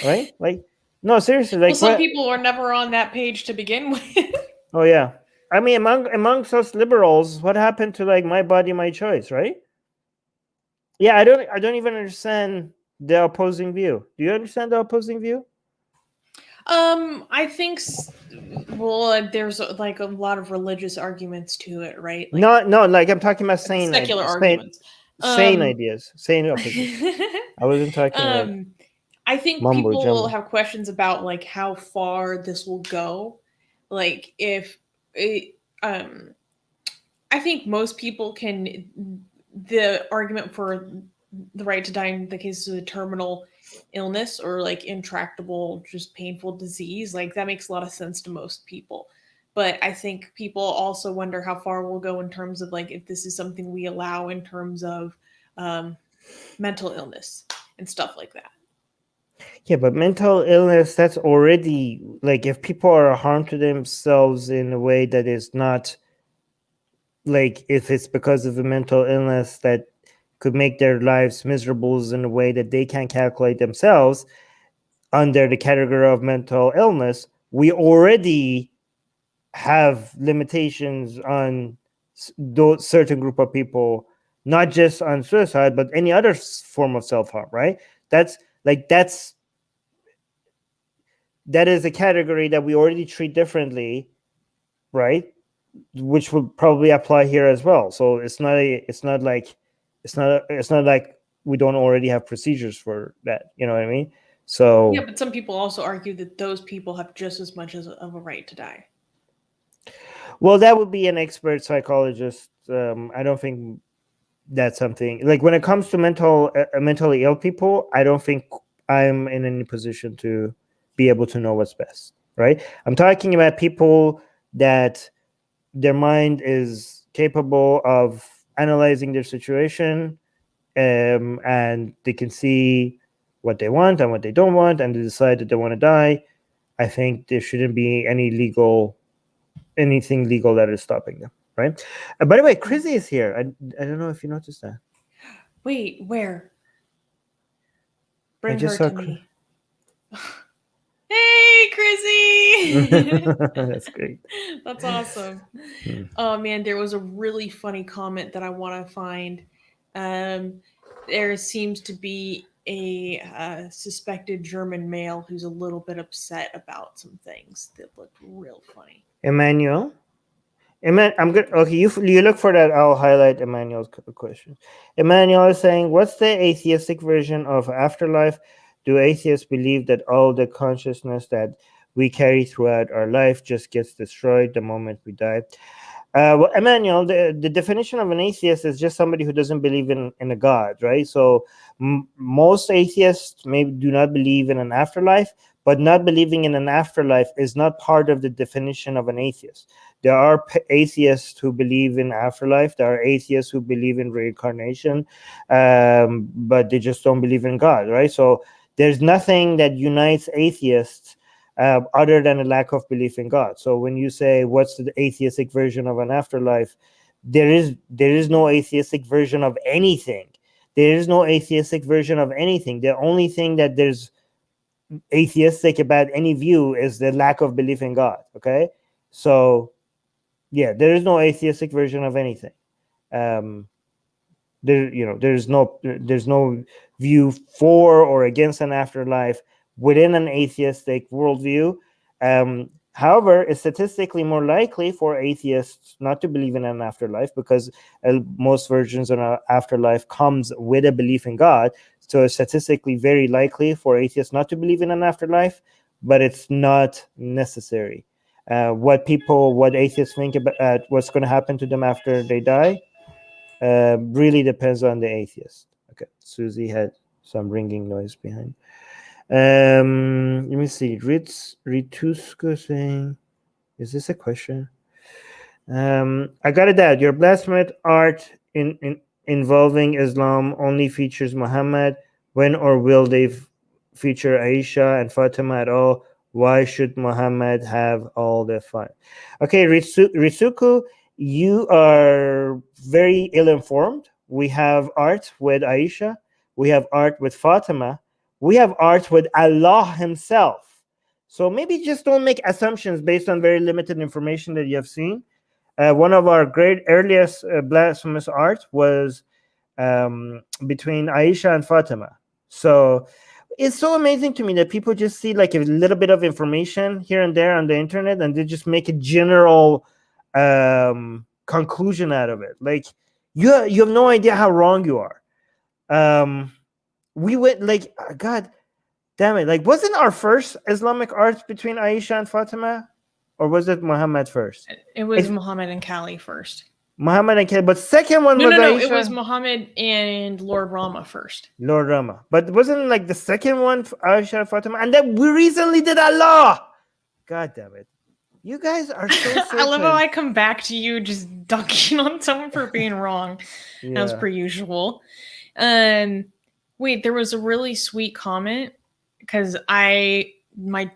Right? Like, no, seriously. Like, some people were never on that page to begin with. Oh yeah, I mean, amongst us liberals, what happened to like my body, my choice, right? Yeah, I don't even understand the opposing view. Do you understand the opposing view? I think, there's like a lot of religious arguments to it, right? Like, no, like I'm talking about sane secular arguments, sane ideas, sane opposites. I wasn't talking about. I think people will have questions about like how far this will go. Like if it, I think most people can. The argument for the right to die in the case of a terminal illness or like intractable, just painful disease, like that makes a lot of sense to most people. But I think people also wonder how far we'll go in terms of like if this is something we allow in terms of mental illness and stuff like that. Yeah, but mental illness, that's already like if people are harmed to themselves in a way that is not like if it's because of a mental illness that could make their lives miserable in a way that they can't calculate themselves under the category of mental illness, we already have limitations on those certain group of people, not just on suicide, but any other form of self-harm, right? That is a category that we already treat differently, right? Which will probably apply here as well. So it's not like we don't already have procedures for that. You know what I mean? So yeah, but some people also argue that those people have just as much of a right to die. Well, that would be an expert psychologist. I don't think that's something like when it comes to mentally ill people. I don't think I'm in any position to be able to know what's best. Right? I'm talking about people that their mind is capable of analyzing their situation, and they can see what they want and what they don't want, and they decide that they want to die. I think there shouldn't be anything legal that is stopping them, right? By the way, Chrissy is here. I don't know if you noticed that. Wait, where? Bring I just her saw to me. Hey, Chrissy! That's great. That's awesome. Oh man, there was a really funny comment that I want to find. There seems to be a suspected German male who's a little bit upset about some things that looked real funny. Emmanuel, I'm good. Okay, you look for that. I'll highlight Emmanuel's question. Emmanuel is saying, "What's the atheistic version of afterlife? Do atheists believe that all the consciousness that we carry throughout our life just gets destroyed the moment we die?" Well, Emmanuel, the definition of an atheist is just somebody who doesn't believe in a God, right? So most atheists maybe do not believe in an afterlife, but not believing in an afterlife is not part of the definition of an atheist. There are atheists who believe in afterlife. There are atheists who believe in reincarnation, but they just don't believe in God, right? So there's nothing that unites atheists other than a lack of belief in God. So when you say what's the atheistic version of an afterlife, there is no atheistic version of anything. There is no atheistic version of anything. The only thing that there's atheistic about any view is the lack of belief in God. Okay, so yeah, there is no atheistic version of anything. There's no view for or against an afterlife within an atheistic worldview. However, it's statistically more likely for atheists not to believe in an afterlife because most versions of an afterlife comes with a belief in God. So it's statistically very likely for atheists not to believe in an afterlife, but it's not necessary. What atheists think about what's going to happen to them after they die really depends on the atheist. Okay, Susie had some ringing noise behind. Let me see. Ritusko saying, is this a question? I got it out. Your blasphemous art involving Islam only features Muhammad. When or will they feature Aisha and Fatima at all? Why should Muhammad have all the fun? Okay, Risuku, you are very ill-informed. We have art with Aisha. We have art with Fatima. We have art with Allah himself. So maybe just don't make assumptions based on very limited information that you have seen. One of our great earliest blasphemous art was between Aisha and Fatima. So it's so amazing to me that people just see like a little bit of information here and there on the internet and they just make a general conclusion out of it. Like you have no idea how wrong you are. We went like, God damn it, like wasn't our first Islamic art between Aisha and Fatima, or was it Muhammad first? It was Muhammad and Kali first. Muhammad and Kali, but second one was no, Aisha. it was Muhammad and Lord Rama first. Lord Rama, but wasn't like the second one Aisha and Fatima, and then we recently did Allah. God damn it, you guys are so. I love how I come back to you just dunking on someone for being wrong, as per usual. Wait, there was a really sweet comment because my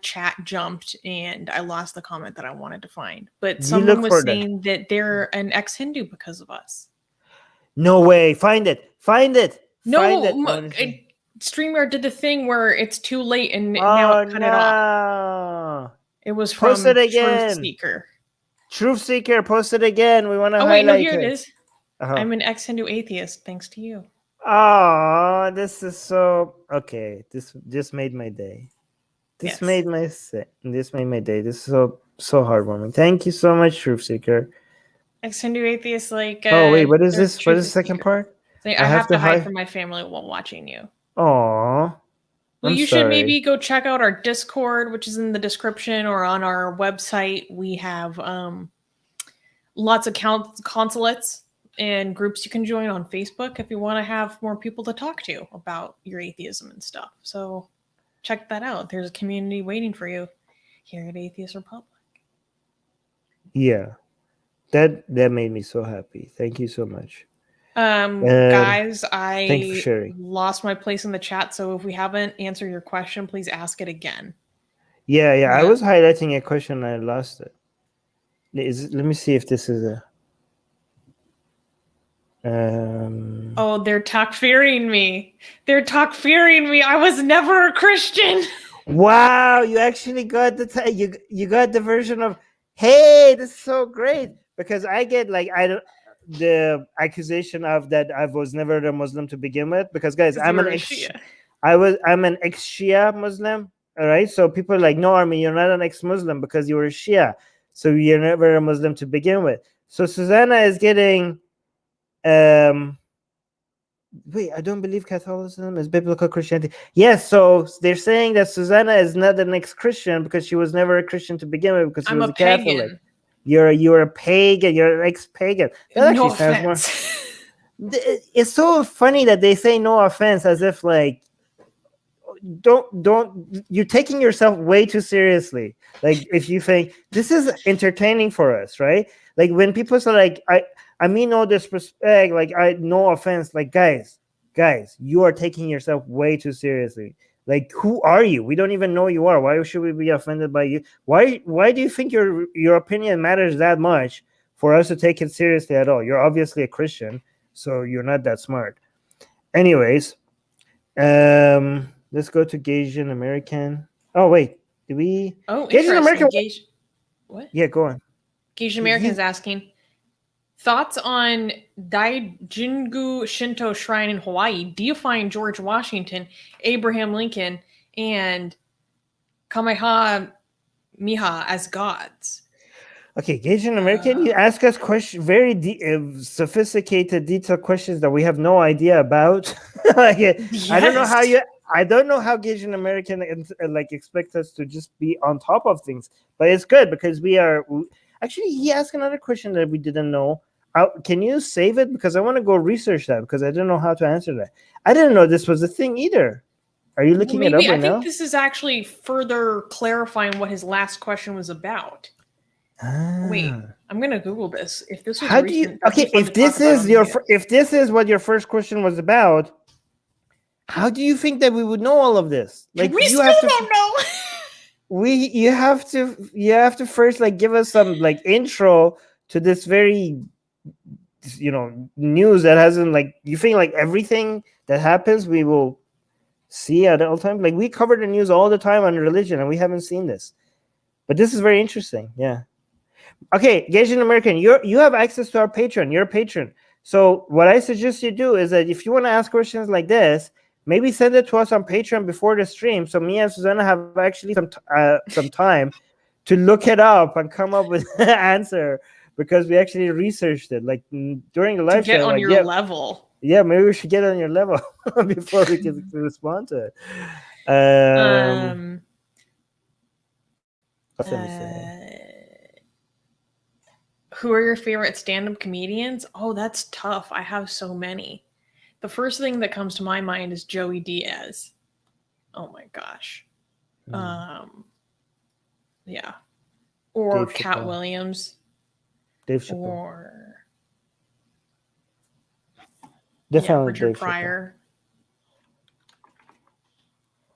chat jumped and I lost the comment that I wanted to find. But someone was saying that they're an ex-Hindu because of us. No way! Find it! No, StreamYard did the thing where it's too late and now it cut it off. It was from Truth Seeker. Truth Seeker, post it again. We want to highlight it. Oh wait, no, here it is. I'm an ex-Hindu atheist, thanks to you. Oh, this is so okay. This made my day. This made my day. This is so heartwarming. Thank you so much, Truth Seeker. Ex-Hindu atheist, like. Oh wait, what is this? What is the second part? Like, I have to hide from my family while watching you. Aww. Well, you should maybe go check out our Discord, which is in the description, or on our website. We have lots of consulates and groups you can join on Facebook if you want to have more people to talk to about your atheism and stuff. So check that out. There's a community waiting for you here at Atheist Republic. Yeah, that made me so happy. Thank you so much. Guys, I sharing. Lost my place in the chat, so if we haven't answered your question, please ask it again. Yeah. Yeah. I was highlighting a question. I lost it. Let me see if this is a. Oh, they're takfiring me. They're takfiring me. I was never a Christian. Wow, you actually got you got the version of, hey, this is so great, because I get like the accusation of that I was never a Muslim to begin with, because guys, I'm an ex-Shia Muslim. All right, so people are like, no, Armin, you're not an ex-Muslim because you were a Shia, so you're never a Muslim to begin with. So Susanna is getting wait, I don't believe Catholicism is biblical Christianity. Yes, so they're saying that Susanna is not an ex-Christian because she was never a Christian to begin with, because she was a Catholic. Pagan. You're a pagan. You're an ex-pagan. That actually sounds more. It's so funny that they say no offense as if like don't you're taking yourself way too seriously. Like if you think this is entertaining for us, right? Like when people say like I mean no disrespect, like no offense, like guys, you are taking yourself way too seriously. Like who are you? We don't even know you are. Why should we be offended by you? Why do you think your opinion matters that much for us to take it seriously at all? You're obviously a Christian, so you're not that smart. Anyways, let's go to Gasian American. Oh wait, did we? Oh, Gasian American. What? Yeah, go on. Gasian American is asking thoughts on Daijingu Shinto Shrine in Hawaii deifying George Washington, Abraham Lincoln, and Kamehameha as gods. Okay, Gasian American, you ask us very sophisticated, detailed questions that we have no idea about. Like, yes. I don't know how Gasian American like expect us to just be on top of things, but it's good because we are. Actually, he asked another question that we didn't know. Can you save it, because I want to go research that, because I didn't know how to answer that. I didn't know this was a thing either. Are you looking it up right now? I think this is actually further clarifying what his last question was about. Wait, I'm gonna Google this. If this was how do you? Okay, if this is what your first question was about, how do you think that we would know all of this? Like we still don't know. You have to first like give us some like intro to this very news that hasn't, like, you think like everything that happens we will see at all time. Like we cover the news all the time on religion and we haven't seen this, but this is very interesting. Yeah. Okay, Gasian American, you have access to our Patreon. You're a patron. So what I suggest you do is that if you want to ask questions like this, maybe send it to us on Patreon before the stream, so me and Susanna have actually some time to look it up and come up with an answer, because we actually researched it like during the live show. Get on like, your level. Yeah, maybe we should get on your level before we can respond to it. Who are your favorite stand-up comedians? Oh, that's tough. I have so many. The first thing that comes to my mind is Joey Diaz. Oh my gosh. Yeah. Or Cat Williams. Dave Chappelle. Or definitely Richard Dave Pryor.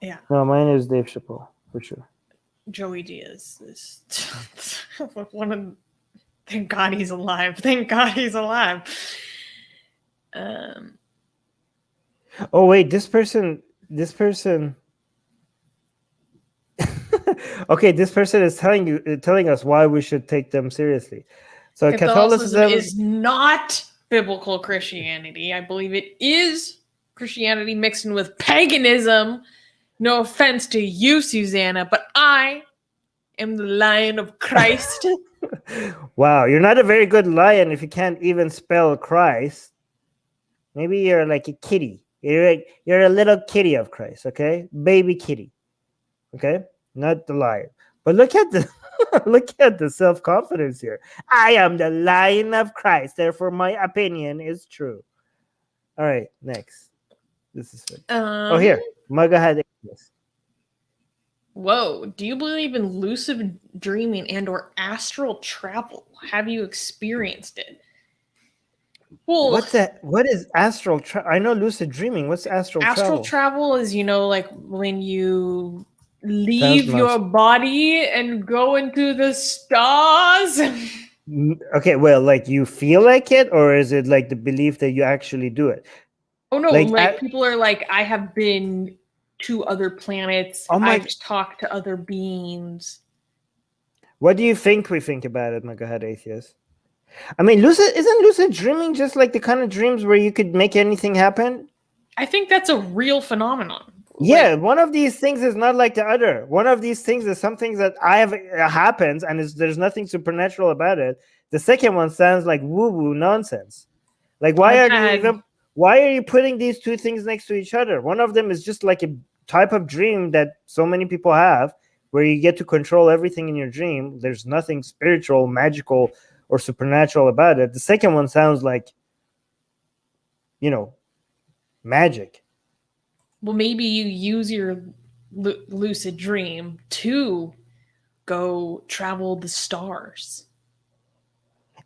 Chappelle. Yeah. No, mine is Dave Chappelle for sure. Joey Diaz is one of. Thank God he's alive. Thank God he's alive. Oh wait, this person. Okay, this person is telling us why we should take them seriously. So Catholicism is not biblical Christianity. I believe it is Christianity mixed in with paganism. No offense to you, Susanna, but I am the Lion of Christ. Wow, you're not a very good lion if you can't even spell Christ. Maybe you're like a kitty. You're a little kitty of Christ, okay? Baby kitty. Okay? Not the lion. But look at the self-confidence here. I am the Lion of Christ, therefore my opinion is true. All right, next. This is good. Here. Mugga had this. Whoa, do you believe in lucid dreaming and or astral travel? Have you experienced it? Well, what's that? What is astral travel? I know lucid dreaming. What's astral travel? Astral travel is, like when you leave your body and go into the stars. Okay, well, like you feel like it, or is it like the belief that you actually do it? Oh no, like people are like, I have been to other planets. I've talked to other beings. What do you think we think about it, my God, atheist? I mean, isn't lucid dreaming just like the kind of dreams where you could make anything happen? I think that's a real phenomenon. Yeah, one of these things is not like the other. One of these things is something that happens, and there's nothing supernatural about it. The second one sounds like woo-woo nonsense. Like, why are you putting these two things next to each other? One of them is just like a type of dream that so many people have, where you get to control everything in your dream. There's nothing spiritual, magical, or supernatural about it. The second one sounds like, magic. Well, maybe you use your lucid dream to go travel the stars.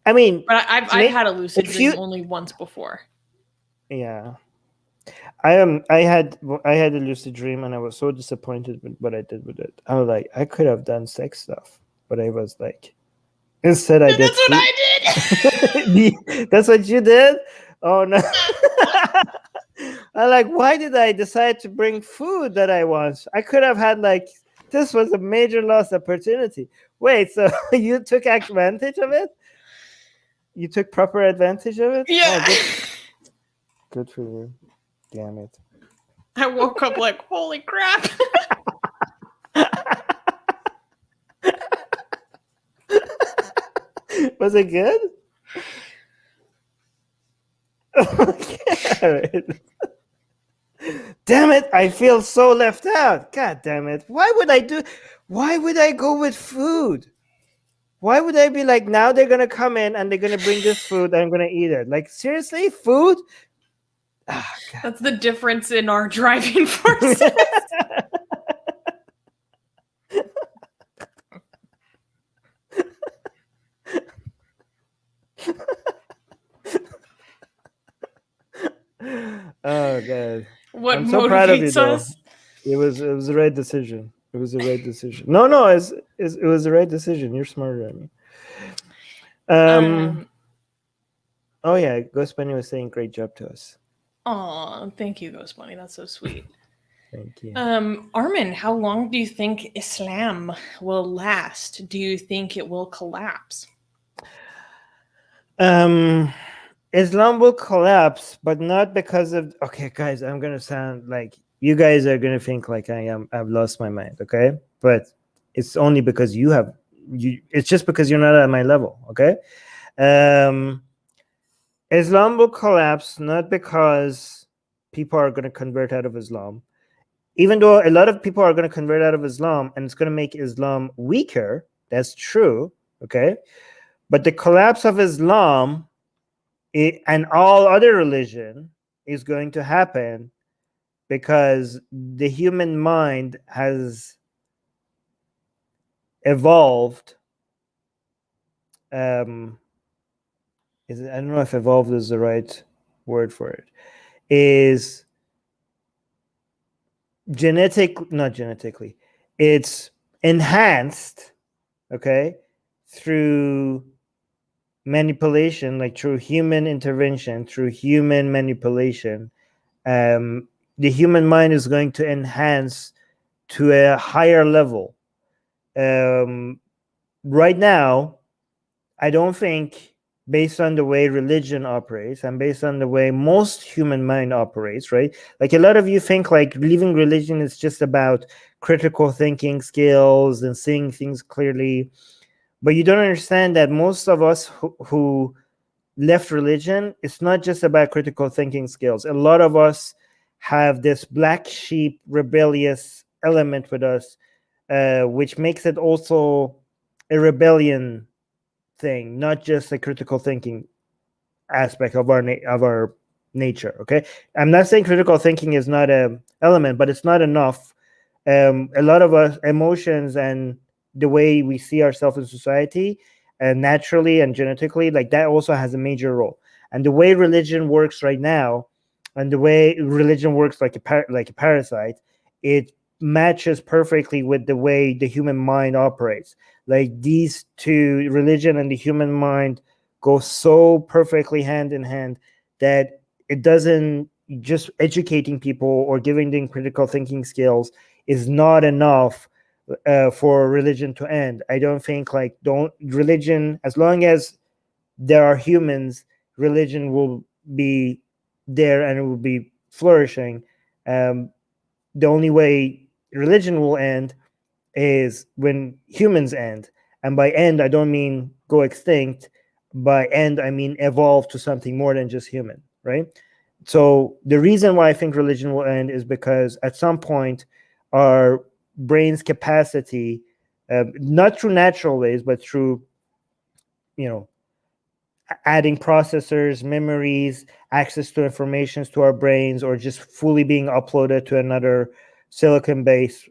I mean, but I've had a lucid dream only once before. Yeah, I had a lucid dream, and I was so disappointed with what I did with it. I was like, I could have done sex stuff, but I was like, instead I did. That's what I did. That's what you did? Oh no. I'm like, why did I decide to bring food that I want? I could have had this was a major lost opportunity. Wait, so you took advantage of it? You took proper advantage of it? Yeah. Oh, good for you. Damn it. I woke up like, holy crap. Was it good? Okay. Damn it, I feel so left out. God damn it. Why would I go with food? Why would I be like, now they're going to come in and they're going to bring this food and I'm going to eat it? Like, seriously, food? Oh, that's the difference in our driving forces. Oh God! I'm so proud of you, though. It was the right decision. It was the right decision. No, it was the right decision. You're smarter than me. Oh yeah, Ghost Bunny was saying great job to us. Oh, thank you, Ghost Bunny. That's so sweet. Thank you. Armin, how long do you think Islam will last? Do you think it will collapse? Islam will collapse, but not because of. Okay, guys, I'm gonna sound like you guys are gonna think like I've lost my mind. Okay, but it's only because it's just because you're not at my level. Okay, Islam will collapse not because people are gonna convert out of Islam, even though a lot of people are gonna convert out of Islam, and it's gonna make Islam weaker. That's true. Okay, but the collapse of Islam. And all other religion is going to happen because the human mind has evolved. I don't know if evolved is the right word for it. Is not genetically. It's enhanced, okay, through manipulation, like through human intervention, through human manipulation. The human mind is going to enhance to a higher level. Right now, I don't think, based on the way religion operates and based on the way most human mind operates, right? Like a lot of you think like leaving religion is just about critical thinking skills and seeing things clearly. But you don't understand that most of us who left religion, it's not just about critical thinking skills. A lot of us have this black sheep rebellious element with us, which makes it also a rebellion thing, not just a critical thinking aspect of our nature. Okay, I'm not saying critical thinking is not an element, but it's not enough. A lot of us emotions and the way we see ourselves in society, and naturally and genetically, like that also has a major role. And the way religion works right now, and the way religion works like a parasite, it matches perfectly with the way the human mind operates. Like these two, religion and the human mind, go so perfectly hand in hand that it doesn't, just educating people or giving them critical thinking skills is not enough for religion to end. I don't think like religion, as long as there are humans, religion will be there and it will be flourishing. The only way religion will end is when humans end. And by end, I don't mean go extinct. By end, I mean evolve to something more than just human, right? So the reason why I think religion will end is because at some point, our brain's capacity, not through natural ways, but through, adding processors, memories, access to informations to our brains, or just fully being uploaded to another silicon-based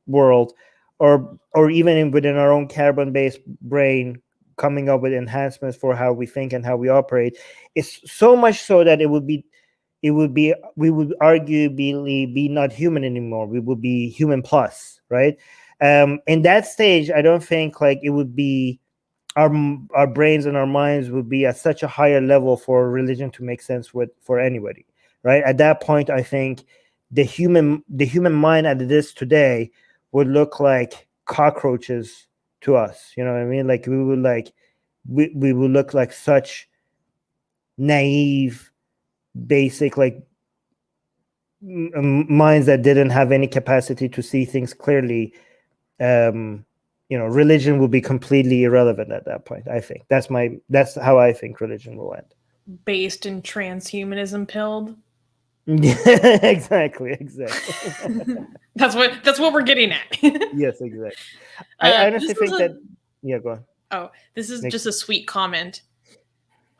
world, or even within our own carbon-based brain, coming up with enhancements for how we think and how we operate. It's so much so that we would arguably be not human anymore. We would be human plus, right? In that stage, I don't think like it would be our brains and our minds would be at such a higher level for religion to make sense for anybody, right? At that point, I think the human mind as it is today would look like cockroaches to us. You know what I mean? Like we would look like such naive, basic, like minds that didn't have any capacity to see things clearly. Religion will be completely irrelevant at that point. I think that's how I think religion will end. Based in transhumanism pilled. Yeah, exactly. That's what we're getting at. Yes, exactly. I honestly think that. Yeah, go on. Oh, this is just a sweet comment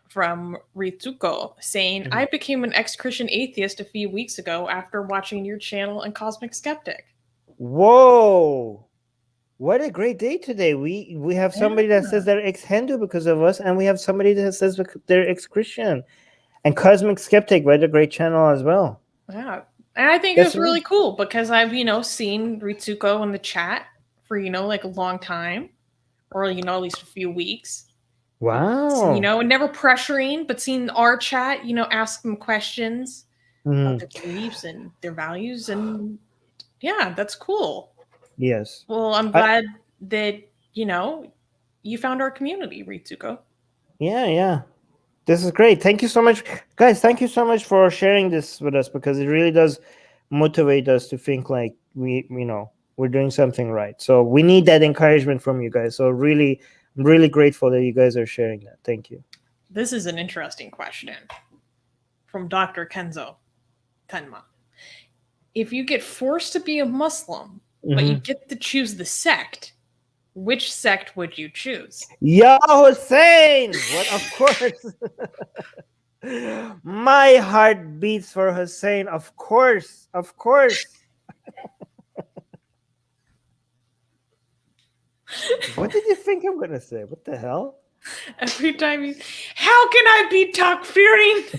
from Ritsuko saying, I became an ex-Christian atheist a few weeks ago after watching your channel and Cosmic Skeptic. Whoa. What a great day today. We have somebody that says they're ex-Hindu because of us, and we have somebody that says they're ex-Christian. And Cosmic Skeptic, what a great channel as well. Yeah. And I think it's really cool because I've, seen Ritsuko in the chat for, like a long time, or, at least a few weeks. Wow. So, and never pressuring, but seeing our chat, ask them questions of their beliefs and their values. And yeah, that's cool. Yes. Well, I'm glad that, you found our community, Ritsuko. Yeah. This is great. Thank you so much. Guys, thank you so much for sharing this with us, because it really does motivate us to think like we're doing something right. So we need that encouragement from you guys. So I'm really grateful that you guys are sharing that. Thank you. This is an interesting question from Dr. Kenzo Tenma. If you get forced to be a Muslim, but you get to choose the sect, which sect would you choose? Ya Hussein! What? Of course. My heart beats for Hussein. Of course. What did you think I'm going to say? What the hell? Every time how can I be takfiring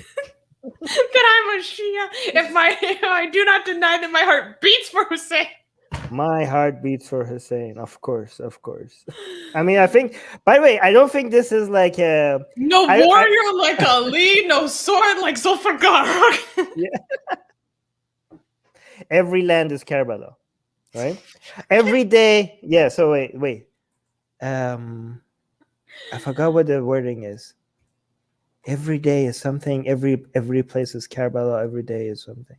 that I'm a Shia if I do not deny that my heart beats for Hussein? My heart beats for Hussein. Of course. I mean, I think, by the way, I don't think this is like a... No warrior like Ali, no sword like Zulfikar. Yeah. Every land is Karbala, right? Every day. Yeah, so wait. I forgot what the wording is. Every day is something. Every place is Karbala. Every day is something.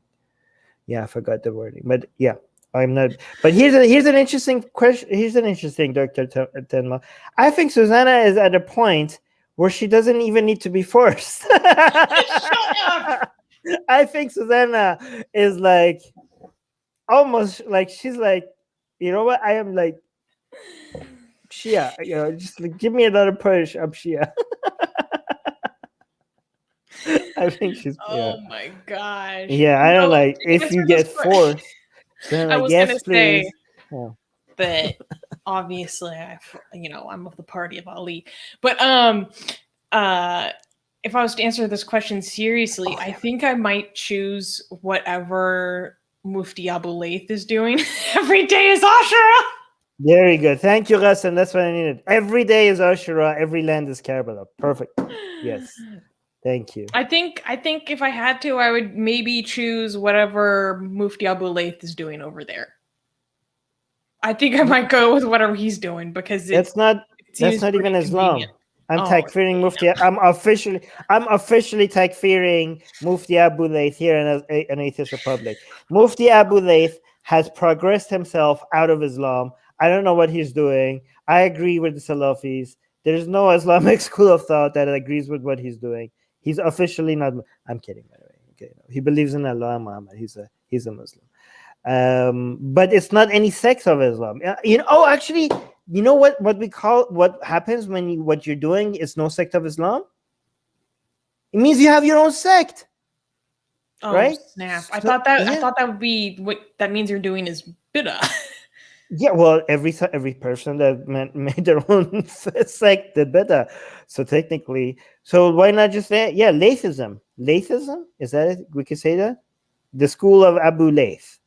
Yeah, I forgot the wording. But yeah, I'm not. But here's an interesting question. Here's an interesting, Dr. Tenma. I think Susanna is at a point where she doesn't even need to be forced. Shut up. I think Susanna is like almost like she's like, you know what? I am like Shia. Just like, give me another push. I'm Shia. I think she's. Oh my gosh. Yeah, I don't like if you get forced. Then I like, was yes, gonna please. say that obviously I'm of the party of Ali. But if I was to answer this question seriously, I think I might choose whatever Mufti Abu Layth is doing. Every day is Ashura. Very good. Thank you, Ghassan. That's what I needed. Every day is Ashura. Every land is Karbala. Perfect. Yes. Thank you. I think if I had to, I would maybe choose whatever Mufti Abu Layth is doing over there. I think I might go with whatever he's doing because that's not even Islam. I'm takfiring Mufti. I'm officially takfiring Mufti Abu Layth here in Atheist Republic. Mufti Abu Layth has progressed himself out of Islam. I don't know what he's doing. I agree with the Salafis. There's no Islamic school of thought that agrees with what he's doing. He's officially not. I'm kidding, by the way. Okay, he believes in Allah and Muhammad. He's a Muslim. But it's not any sect of Islam. Actually, you know what happens when what you're doing is no sect of Islam? It means you have your own sect. Oh, right? Snap. I thought that would be what that means you're doing is bid'ah. Yeah, well, every person that made their own sect did better. So technically, why not just say, yeah, Laythism? Laythism? Is that it? We could say that? The school of Abu Layth.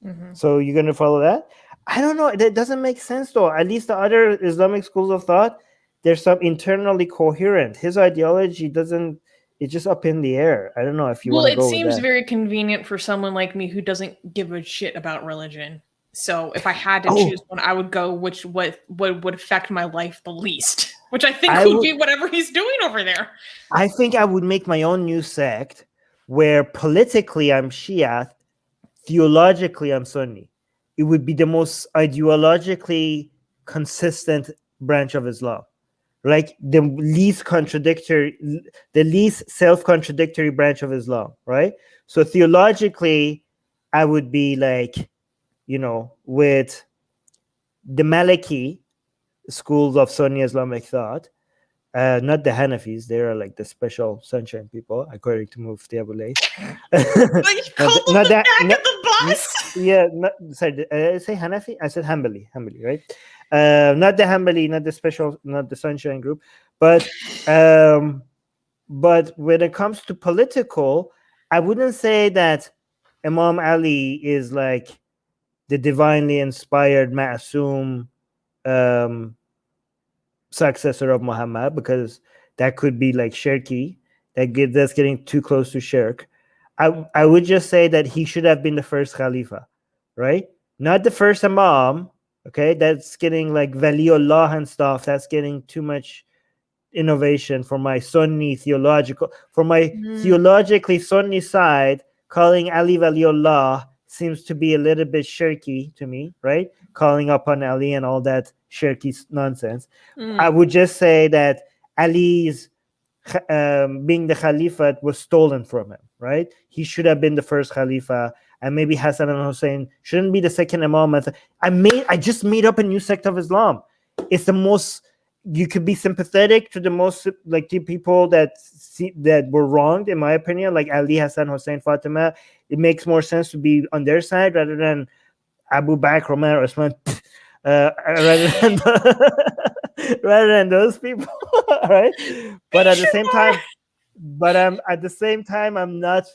Mm-hmm. So you're going to follow that? I don't know. That doesn't make sense, though. At least the other Islamic schools of thought, there's some internally coherent. His ideology doesn't, it's just up in the air. I don't know if you want to go with that. Well, it seems very convenient for someone like me who doesn't give a shit about religion. So if I had to choose one, I would go what would affect my life the least, which I think would be whatever he's doing over there. I think I would make my own new sect where politically I'm Shia, theologically I'm Sunni. It would be the most ideologically consistent branch of Islam. Like the least self-contradictory branch of Islam, right? So theologically, I would be like, with the Maliki schools of Sunni Islamic thought, not the Hanafis. They are like the special sunshine people, according to Mufti Abu Layth. Not that. Back of the bus. Yeah, sorry. Did I say Hanafi? I said Hanbali, right? Not the Hanbali, not the special, not the sunshine group, but when it comes to political, I wouldn't say that Imam Ali is like the divinely inspired Ma'asum successor of Muhammad, because that could be like shirky. That's getting too close to shirk. I would just say that he should have been the first Khalifa, right? Not the first Imam, okay? That's getting like Waliullah and stuff. That's getting too much innovation for my Sunni theological. For my theologically Sunni side, calling Ali Waliullah seems to be a little bit shirky to me, right? Calling upon Ali and all that shirky nonsense. I would just say that Ali's being the Khalifa was stolen from him, right? He should have been the first Khalifa, and maybe Hassan and Hussein shouldn't be the second Imam. I just made up a new sect of Islam. It's the most, you could be sympathetic to the most, like, the people that were wronged, in my opinion, like Ali, Hassan, Hussein, Fatima. It makes more sense to be on their side rather than Abu Bakr, Umar, Osman, rather than those people, right? But at the same time, I'm not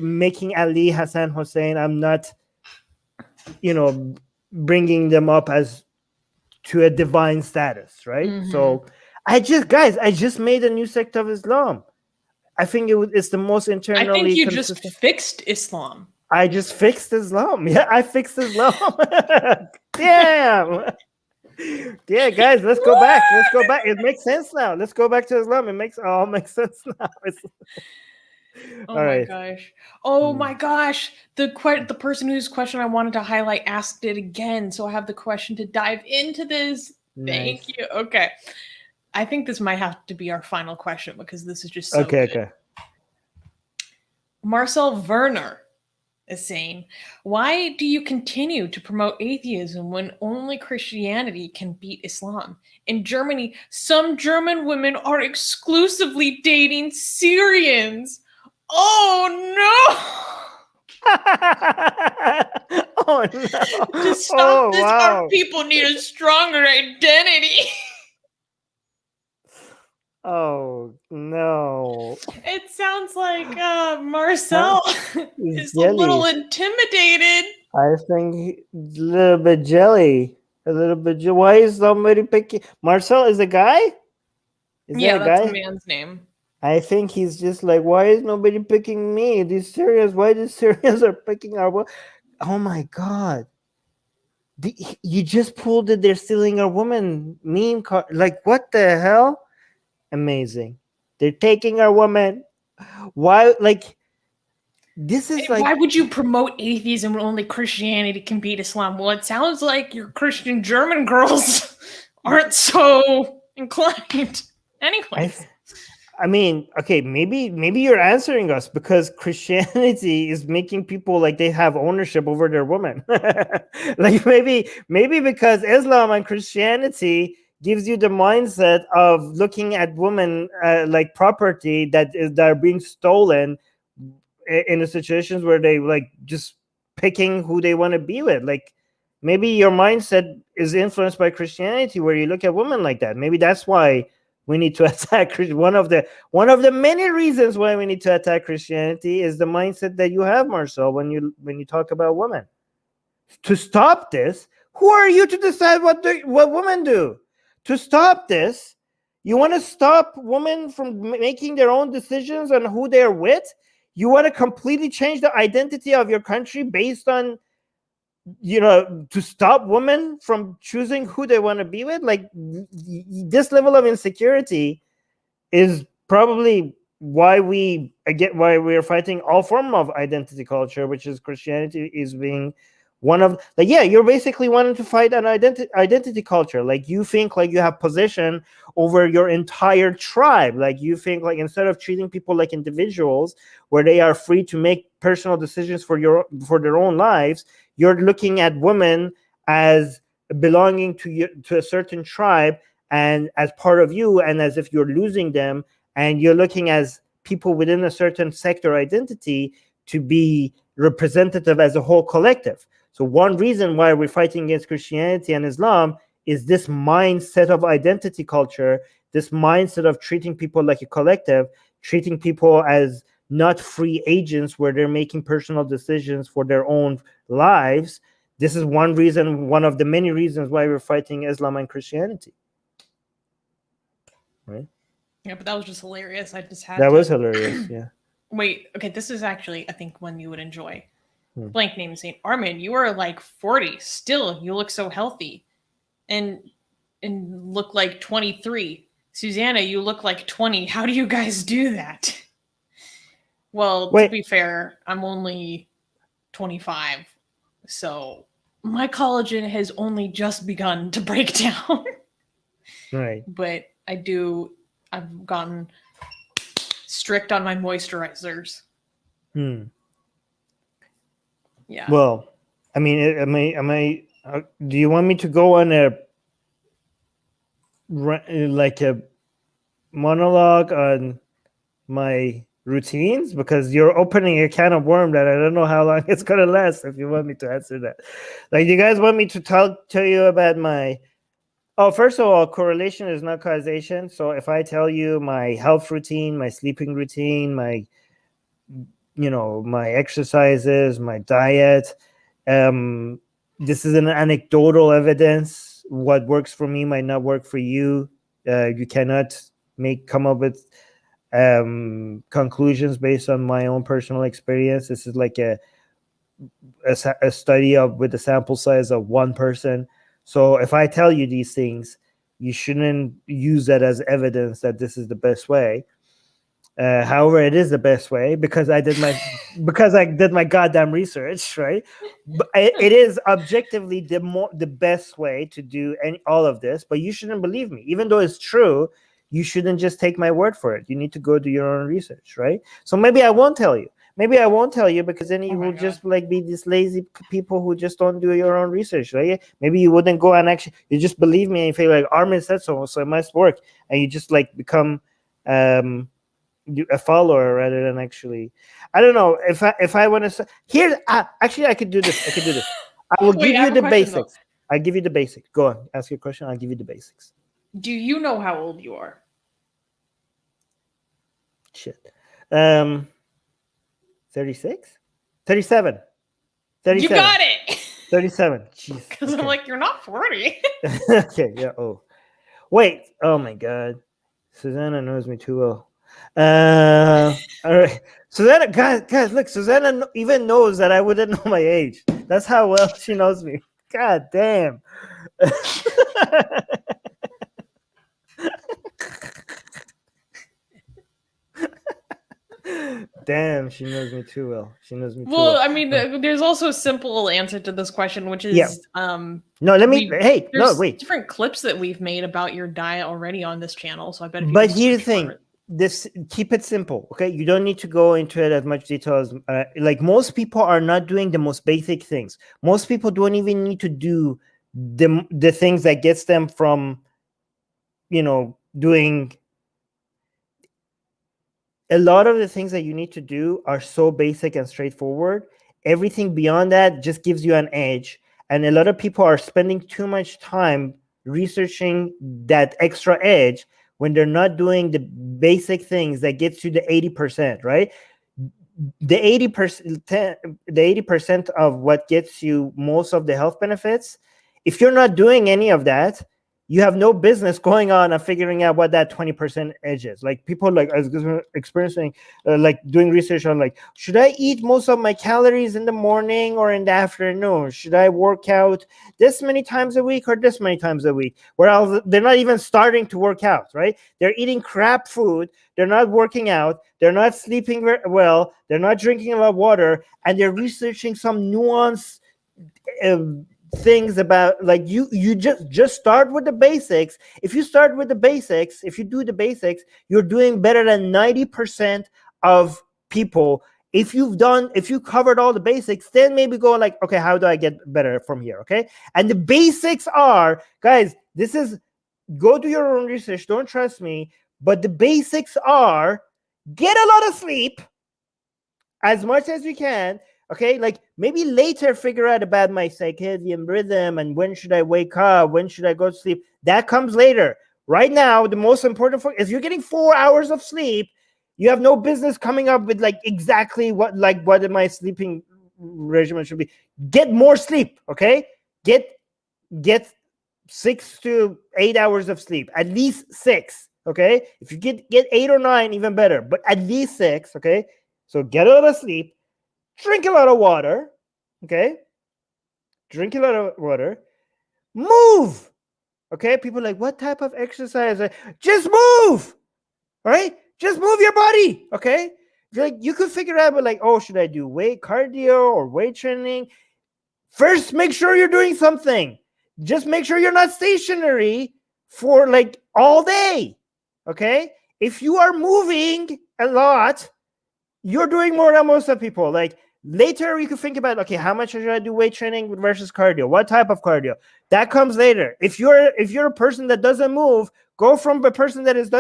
making Ali, Hassan, Hussein. I'm not, bringing them up as to a divine status, right? Mm-hmm. So I just made a new sect of Islam. I think it's the most internally. I think you consistent. Just fixed Islam. I just fixed Islam. Yeah, I fixed Islam. Damn. Yeah, guys, let's go back. It makes sense now. Let's go back to Islam. It makes sense now. Oh my gosh. The person whose question I wanted to highlight asked it again. So I have the question to dive into this. Nice. Thank you. Okay. I think this might have to be our final question because this is just so good. Okay. Marcel Werner is saying, why do you continue to promote atheism when only Christianity can beat Islam? In Germany, some German women are exclusively dating Syrians. Oh no! Oh no! To stop this, our people need a stronger identity. Oh no. It sounds like Marcel is a little Jelly. intimidated. I think a little bit jelly. A little bit. Why is somebody picking? Marcel is a guy? Is that Yeah, a that's a guy? man's name. I think he's just like, why is nobody picking me? These Syrians, why these Syrians are picking our. Oh my God. You just pulled it. They're stealing our woman meme card. Like, what the hell? Amazing. They're taking our woman. Why? Like, this is like. Why would you promote atheism when only Christianity can beat Islam? Well, it sounds like your Christian German girls aren't so inclined. Anyways. I mean, okay, maybe you're answering us because Christianity is making people like they have ownership over their woman. Like maybe because Islam and Christianity gives you the mindset of looking at women like property that are being stolen in the situations where they like just picking who they want to be with. Like maybe your mindset is influenced by Christianity where you look at women like that. Maybe that's why we need to attack one of the many reasons why we need to attack Christianity is the mindset that you have, Marcel, when you talk about women. To stop this, who are you to decide what women do? To stop this, you want to stop women from making their own decisions on who they're with? You want to completely change the identity of your country based on to stop women from choosing who they want to be with? Like this level of insecurity is probably why we're fighting all form of identity culture, which is Christianity is being one of you're basically wanting to fight an identity culture. Like you think like you have possession over your entire tribe. Like you think like instead of treating people like individuals where they are free to make personal decisions for their own lives, you're looking at women as belonging to a certain tribe and as part of you, and as if you're losing them, and you're looking as people within a certain sector identity to be representative as a whole collective. So one reason why we're fighting against Christianity and Islam is this mindset of identity culture, this mindset of treating people like a collective, treating people as not free agents where they're making personal decisions for their own lives. This is one of the many reasons why we're fighting Islam and Christianity. Right? Yeah, but that was just hilarious. I just had that was hilarious. Yeah. Wait, okay, this is actually, I think, one you would enjoy. Blank name saying, Armin, you are like 40. Still, you look so healthy. And look like 23. Susanna, you look like 20. How do you guys do that? Well, to be fair, I'm only 25. So my collagen has only just begun to break down. Right. But I've gotten strict on my moisturizers. Yeah. Well, I mean, do you want me to go on a monologue on my routines? Because you're opening a can of worm that I don't know how long it's gonna last. If you want me to answer that, like, you guys want me to tell you about my? Oh, first of all, correlation is not causation. So if I tell you my health routine, my sleeping routine, my exercises, my diet, this is an anecdotal evidence. What works for me might not work for you. You cannot come up with conclusions based on my own personal experience. This is like a study with a sample size of one person. So if I tell you these things, you shouldn't use that as evidence that this is the best way. However, it is the best way because I did my goddamn research, right? But it is objectively the best way to do all of this. But you shouldn't believe me, even though it's true. You shouldn't just take my word for it. You need to go do your own research, right? So maybe I won't tell you. Because then you will just like be these lazy people who just don't do your own research, right? Maybe you wouldn't go and actually, you just believe me and you feel like Armin said so it must work, and you just like become a follower rather than actually. I don't know if I want to. Here, actually, I could do this. I will give you the basics. I'll give you the basics. Go on, ask your question. I'll give you the basics. Do you know how old you are? Shit. 36? 37. 37. You got it. 37. Jeez. Because I'm like, you're not 40. Okay, yeah. Oh. Wait. Oh my god. Susanna knows me too well. All right. Susanna, guys, look, Susanna even knows that I wouldn't know my age. That's how well she knows me. God damn. Damn, she knows me too well. She knows me too well. Well, I mean, there's also a simple answer to this question, which is no, let me wait. Different clips that we've made about your diet already on this channel, so I bet. But here's the thing: keep it simple, okay? You don't need to go into it as much detail as like most people are not doing the most basic things. Most people don't even need to do the things that gets them from, doing. A lot of the things that you need to do are so basic and straightforward. Everything beyond that just gives you an edge. And a lot of people are spending too much time researching that extra edge when they're not doing the basic things that gets you the 80%, right? The 80% of what gets you most of the health benefits, if you're not doing any of that, you have no business going on and figuring out what that 20% edge is. Like people like I was experiencing, like doing research on like, should I eat most of my calories in the morning or in the afternoon? Should I work out this many times a week or this many times a week? Whereas they're not even starting to work out, right? They're eating crap food. They're not working out. They're not sleeping very well. They're not drinking a lot of water, and they're researching some nuanced things about like you just start with the basics. If you start with the basics, if you do the basics, you're doing better than 90% of people. If you covered all the basics, then maybe go like, okay, how do I get better from here? Okay. And the basics are, guys, this is, go do your own research, don't trust me, but the basics are get a lot of sleep as much as you can. Okay, like maybe later figure out about my circadian rhythm and when should I wake up, when should I go to sleep. That comes later. Right now, the most important thing is you're getting 4 hours of sleep. You have no business coming up with like exactly what my sleeping regimen should be. Get more sleep, okay? Get 6 to 8 hours of sleep, at least 6, okay? If you get 8 or 9, even better, but at least 6, okay? So get a lot of sleep. Drink a lot of water, okay? Drink a lot of water. Move, okay? People are like, what type of exercise? Just move, all right? Just move your body, okay? Like you could figure out, but like, oh, should I do cardio or weight training? First, make sure you're doing something. Just make sure you're not stationary for like all day, okay? If you are moving a lot, you're doing more than most of people. Like later you can think about, okay, how much should I do weight training versus cardio? What type of cardio? That comes later. If you're a person that doesn't move, go from a person that is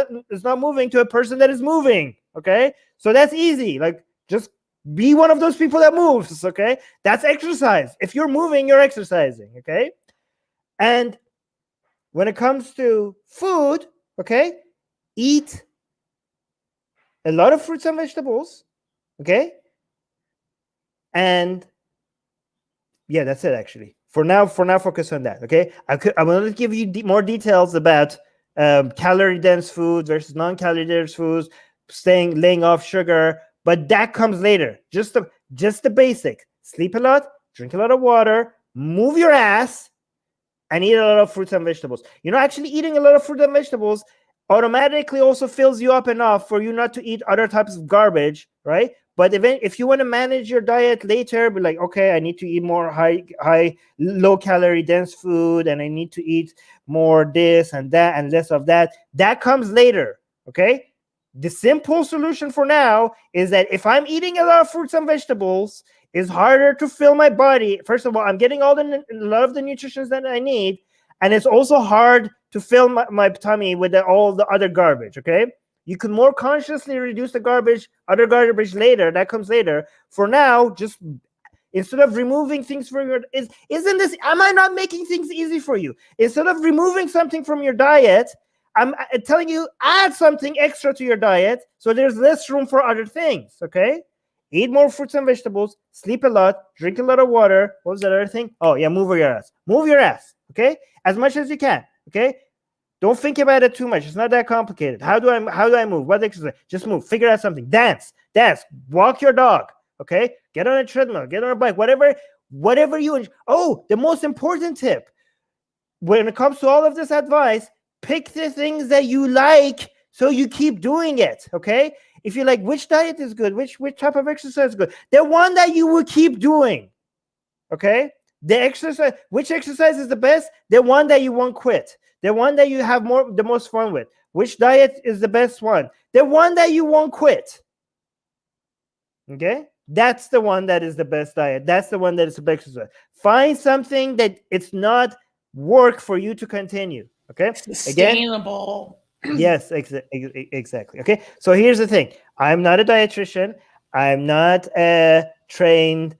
not moving to a person that is moving. Okay. So that's easy. Like just be one of those people that moves. Okay. That's exercise. If you're moving, you're exercising. Okay. And when it comes to food, okay, eat a lot of fruits and vegetables. Okay. And yeah, that's it actually. For now, focus on that. Okay. I want to give you more details about calorie dense food versus non-calorie dense foods, laying off sugar, but that comes later. Just the basic. Sleep a lot, drink a lot of water, move your ass, and eat a lot of fruits and vegetables. Actually eating a lot of fruit and vegetables automatically also fills you up enough for you not to eat other types of garbage, right? But if you want to manage your diet later, be like, okay, I need to eat more low calorie dense food, and I need to eat more this and that and less of that. That comes later, okay? The simple solution for now is that if I'm eating a lot of fruits and vegetables, it's harder to fill my body. First of all, I'm getting a lot of the nutrition that I need, and it's also hard to fill my tummy with all the other garbage, okay? You can more consciously reduce the other garbage later. That comes later. For now, just instead of removing things from am I not making things easy for you? Instead of removing something from your diet, I'm telling you, add something extra to your diet so there's less room for other things, okay? Eat more fruits and vegetables, sleep a lot, drink a lot of water. What was that other thing? Oh, yeah, move your ass. Move your ass, okay? As much as you can, okay? Don't think about it too much. It's not that complicated. How do I move? What exercise? Just move. Figure out something. Dance. Walk your dog, okay? Get on a treadmill, get on a bike, whatever you. Oh, the most important tip. When it comes to all of this advice, pick the things that you like so you keep doing it, okay? If you like, which diet is good, which type of exercise is good, the one that you will keep doing, okay? The exercise, which exercise is the best? The one that you won't quit, the one that you have the most fun with. Which diet is the best one? The one that you won't quit, okay? That's the one that is the best diet. That's the one that is the best exercise. Find something that it's not work for you to continue, okay? Sustainable. Again, yes, exactly. Okay, so here's the thing. I'm not a dietitian. I'm not a trained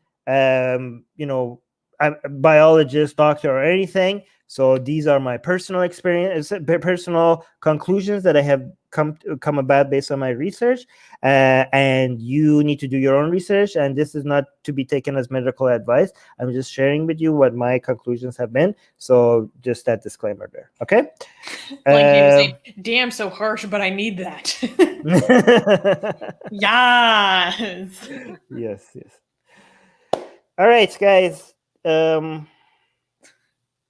biologist, doctor, or anything. So these are my personal experience, personal conclusions that I have come about based on my research. And you need to do your own research. And this is not to be taken as medical advice. I'm just sharing with you what my conclusions have been. So just that disclaimer there. Okay. Saying, damn, so harsh, but I need that. Yes. Yes. All right, guys.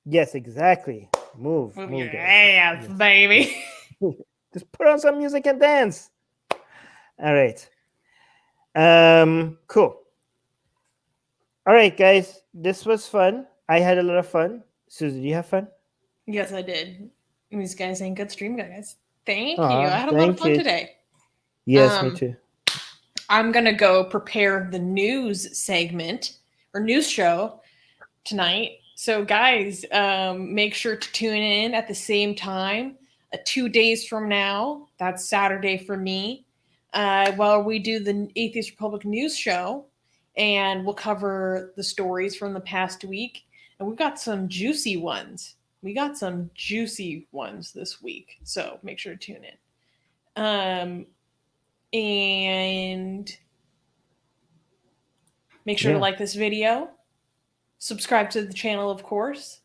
Yes, exactly. Move your ass, baby. Just put on some music and dance. All right. Cool. All right, guys. This was fun. I had a lot of fun. Susie, do you have fun? Yes, I did. These guys ain't good stream guys. Thank you. I had a lot of fun today. Yes, me too. I'm gonna go prepare the news segment or news show tonight. So, guys, make sure to tune in at the same time 2 days from now. That's Saturday for me. While we do the Atheist Republic news show, and we'll cover the stories from the past week. And we've got some juicy ones. This week. So make sure to tune in. And make sure to like this video. Subscribe to the channel, of course,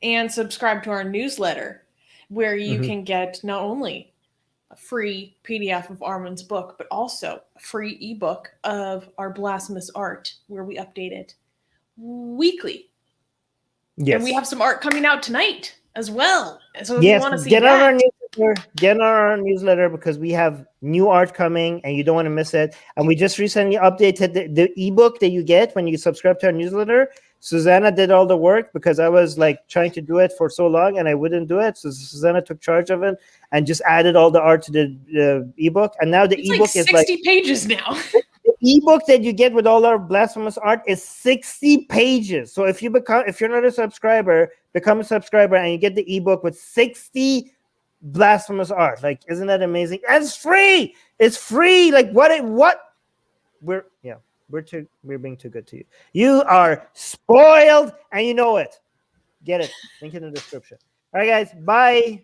and subscribe to our newsletter, where you can get not only a free PDF of Armin's book, but also a free ebook of our blasphemous art, where we update it weekly. Yes. And we have some art coming out tonight as well. So if you want to see get on our newsletter because we have new art coming and you don't want to miss it. And we just recently updated the ebook that you get when you subscribe to our newsletter. Susanna did all the work because I was like trying to do it for so long and I wouldn't do it. So Susanna took charge of it and just added all the art to the ebook. And now the ebook is 60 pages now. The ebook that you get with all our blasphemous art is 60 pages. So if you're not a subscriber, become a subscriber and you get the ebook with 60 blasphemous art. Like, isn't that amazing? And it's free. It's free. Like what? We're being too good to you. You are spoiled and you know it. Get it. Link in the description. All right, guys. Bye.